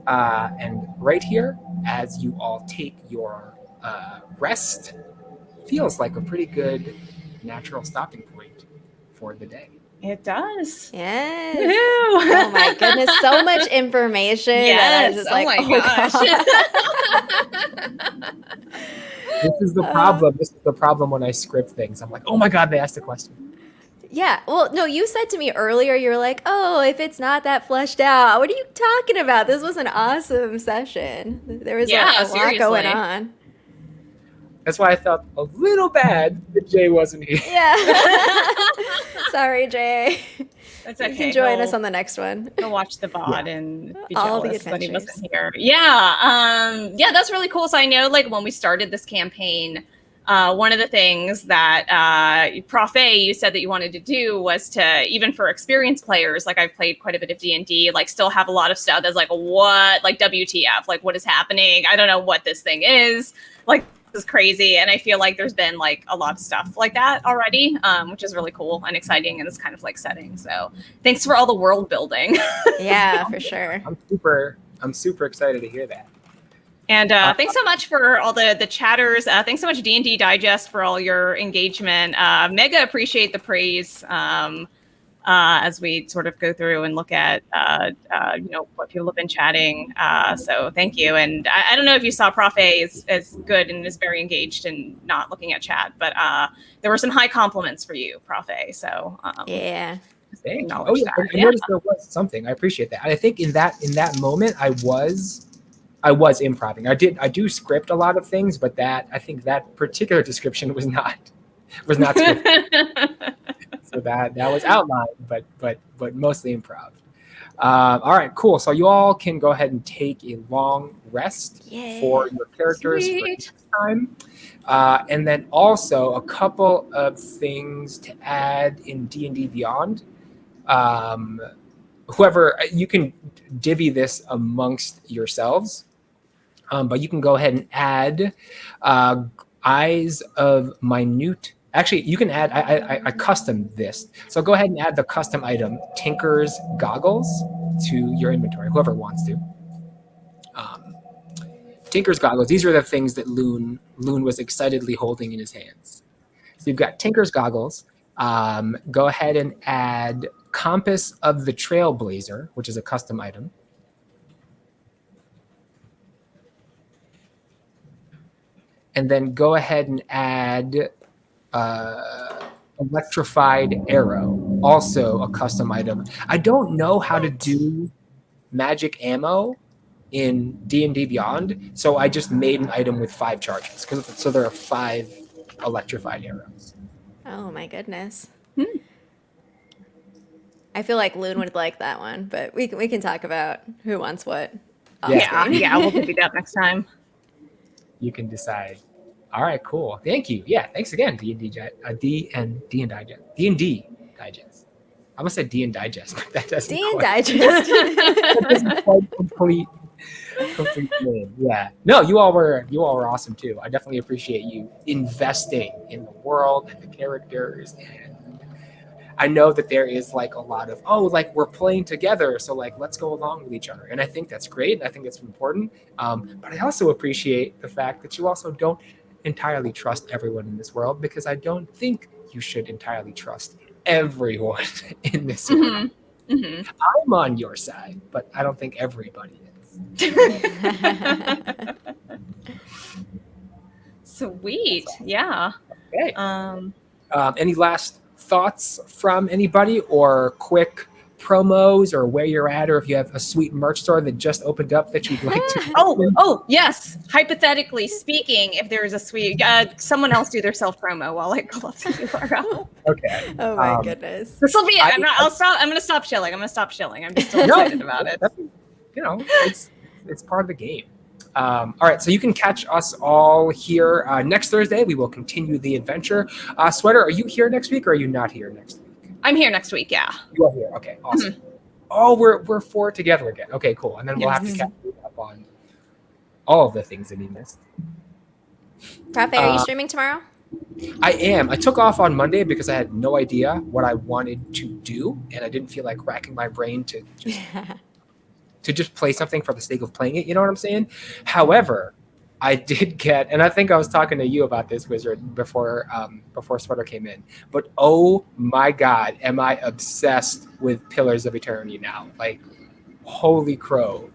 And right here, as you all take your rest, feels like a pretty good natural stopping point for the day. It does. Yes. Oh my goodness, so much information. Yes. Just Gosh. This is the problem. This is the problem when I script things. I'm like, oh my God, they asked a question. Yeah. Well, no, you said to me earlier, you were like, oh, if it's not that fleshed out, what are you talking about? This was an awesome session. There was a lot going on. That's why I felt a little bad that Jay wasn't here. Yeah. Sorry, Jay. That's You okay. can join us on the next one. Go watch the VOD and be All the jealous that he adventures. wasn't here. Yeah, that's really cool. So I know, like, when we started this campaign, one of the things that Prof A, you said that you wanted to do was to, even for experienced players, like I've played quite a bit of D&D, like still have a lot of stuff that's like, what, like WTF, like what is happening? I don't know what this thing is. Like, this is crazy. And I feel like there's been like a lot of stuff like that already, which is really cool and exciting in this kind of like setting. So thanks for all the world building. Yeah, for sure. I'm super excited to hear that. And thanks so much for all the chatters. Thanks so much, D&D Digest, for all your engagement. Mega appreciate the praise as we sort of go through and look at what people have been chatting. So thank you. And I don't know if you saw Prof A is good and is very engaged and not looking at chat, but there were some high compliments for you, Prof A. So Yeah. Thank you. Oh yeah, I noticed there was something. I appreciate that. I think in that moment I was improvising. I do script a lot of things, but I think that particular description was not scripted. So that was outlined, but mostly improv. All right, cool. So you all can go ahead and take a long rest for your characters for next time. And then also a couple of things to add in D&D Beyond. Whoever, you can divvy this amongst yourselves, but you can go ahead and add Eyes of Minute. Actually, you can add, I custom this. So go ahead and add the custom item, Tinker's Goggles, to your inventory, whoever wants to. Tinker's Goggles, these are the things that Loon was excitedly holding in his hands. So you've got Tinker's Goggles. Go ahead and add Compass of the Trailblazer, which is a custom item. And then go ahead and add Electrified Arrow, also a custom item. I don't know how to do magic ammo in D&D Beyond, so I just made an item with 5 charges. So there are 5 electrified arrows. Oh my goodness. I feel like Loon would like that one, but we can talk about who wants what. Yeah, we'll do that next time. You can decide. All right, cool. Thank you. Yeah, thanks again, D&D Digest. D&D Digest. I almost said D and Digest, but that doesn't Digest. That doesn't quite complete name. Yeah. No, you all were awesome too. I definitely appreciate you investing in the world and the characters, and I know that there is like a lot of, we're playing together, so like let's go along with each other. And I think that's great. I think that's important. But I also appreciate the fact that you also don't entirely trust everyone in this world, because I don't think you should entirely trust everyone in this world. Mm-hmm. I'm on your side, but I don't think everybody is. Sweet. Yeah. Okay. Any last thoughts from anybody, or quick promos, or where you're at, or if you have a sweet merch store that just opened up that you'd like to oh yes, hypothetically speaking, if there is a sweet someone else do their self promo while I pull up the URL. Okay. Oh my goodness. This will be it. I'm gonna stop shilling. I'm just so excited about it. It's part of the game. All right, so you can catch us all here next Thursday. We will continue the adventure. Sweater, are you here next week, or are you not here next week? I'm here next week, yeah. You are here. Okay, awesome. Mm-hmm. Oh, we're 4 together again. Okay, cool. And then we'll have to catch up on all of the things that he missed. Prof, are you streaming tomorrow? I am. I took off on Monday because I had no idea what I wanted to do, and I didn't feel like racking my brain to just play something for the sake of playing it. You know what I'm saying? However, I did get, and I think I was talking to you about this, Wizard, before Sweater came in. But oh my God, am I obsessed with Pillars of Eternity now? Like, holy crow!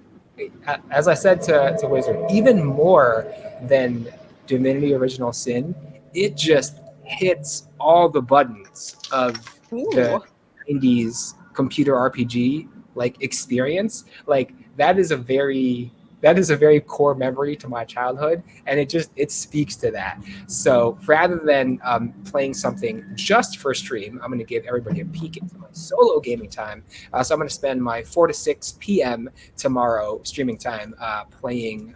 As I said to Wizard, even more than Divinity: Original Sin, it just hits all the buttons of the 90s computer RPG like experience. Like, that is a very that is a very core memory to my childhood, and it speaks to that. So rather than playing something just for stream, I'm going to give everybody a peek into my solo gaming time. So I'm going to spend my 4 to 6 p.m. tomorrow streaming time playing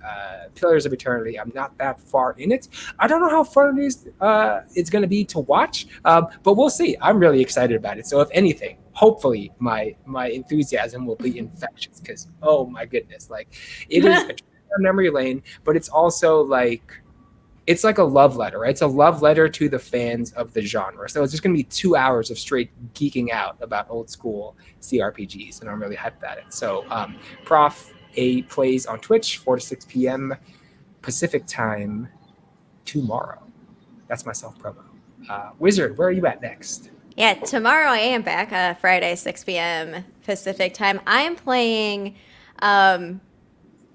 Pillars of Eternity. I'm not that far in it. I don't know how fun it's going to be to watch, but we'll see. I'm really excited about it. So if anything, hopefully my enthusiasm will be infectious, because oh my goodness, like it is a memory lane, but it's also like it's like a love letter, right? It's a love letter to the fans of the genre. So it's just going to be 2 hours of straight geeking out about old school CRPGs, and I'm really hyped about it. So Prof A plays on Twitch 4 to 6 p.m. Pacific time tomorrow. That's my self promo. Wizard, where are you at next? Yeah, tomorrow I am back, Friday, 6 p.m. Pacific time. I'm playing, I'm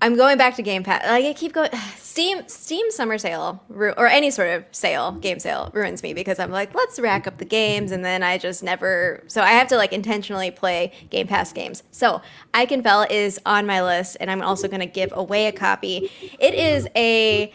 going back to Game Pass. Like, I keep going, Steam summer sale, or any sort of sale, game sale, ruins me, because I'm like, let's rack up the games, and then I just never, so I have to like intentionally play Game Pass games. So Eichenfell is on my list, and I'm also going to give away a copy. It is a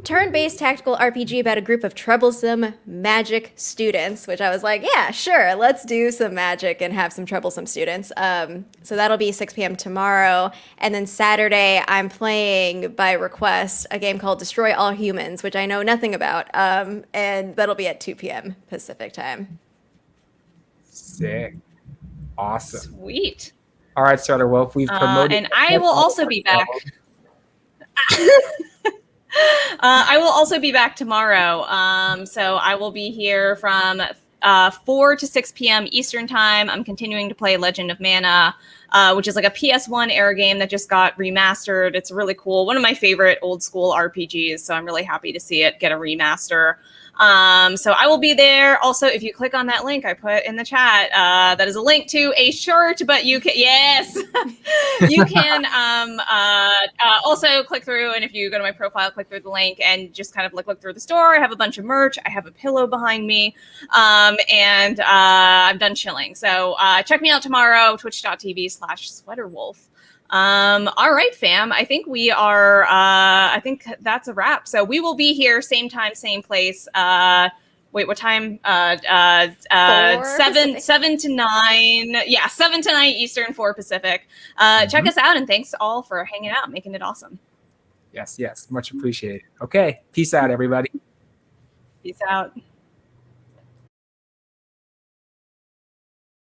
turn-based tactical RPG about a group of troublesome magic students, which I was like, yeah, sure, let's do some magic and have some troublesome students. So that'll be 6 p.m. tomorrow. And then Saturday, I'm playing by request a game called Destroy All Humans, which I know nothing about. And that'll be at 2 p.m. Pacific time. Sick. Awesome. Sweet. All right, Starter Wolf, we've promoted. And I will also be back. I will also be back tomorrow. So I will be here from 4 to 6 p.m. Eastern time. I'm continuing to play Legend of Mana, which is like a PS1 era game that just got remastered. It's really cool. One of my favorite old school RPGs. So I'm really happy to see it get a remaster. So I will be there. Also, if you click on that link I put in the chat, that is a link to a shirt, but you can, yes, you can also click through. And if you go to my profile, click through the link and just kind of look through the store. I have a bunch of merch. I have a pillow behind me. And I'm done chilling. So check me out tomorrow, twitch.tv/sweaterwolf. All right, fam. I think we are, I think that's a wrap. So we will be here same time, same place. Wait, what time? 7 to 9. Yeah, 7 to 9 Eastern, 4 Pacific. Check us out, and thanks all for hanging out, making it awesome. Yes, much appreciated. Okay, peace out, everybody. Peace out.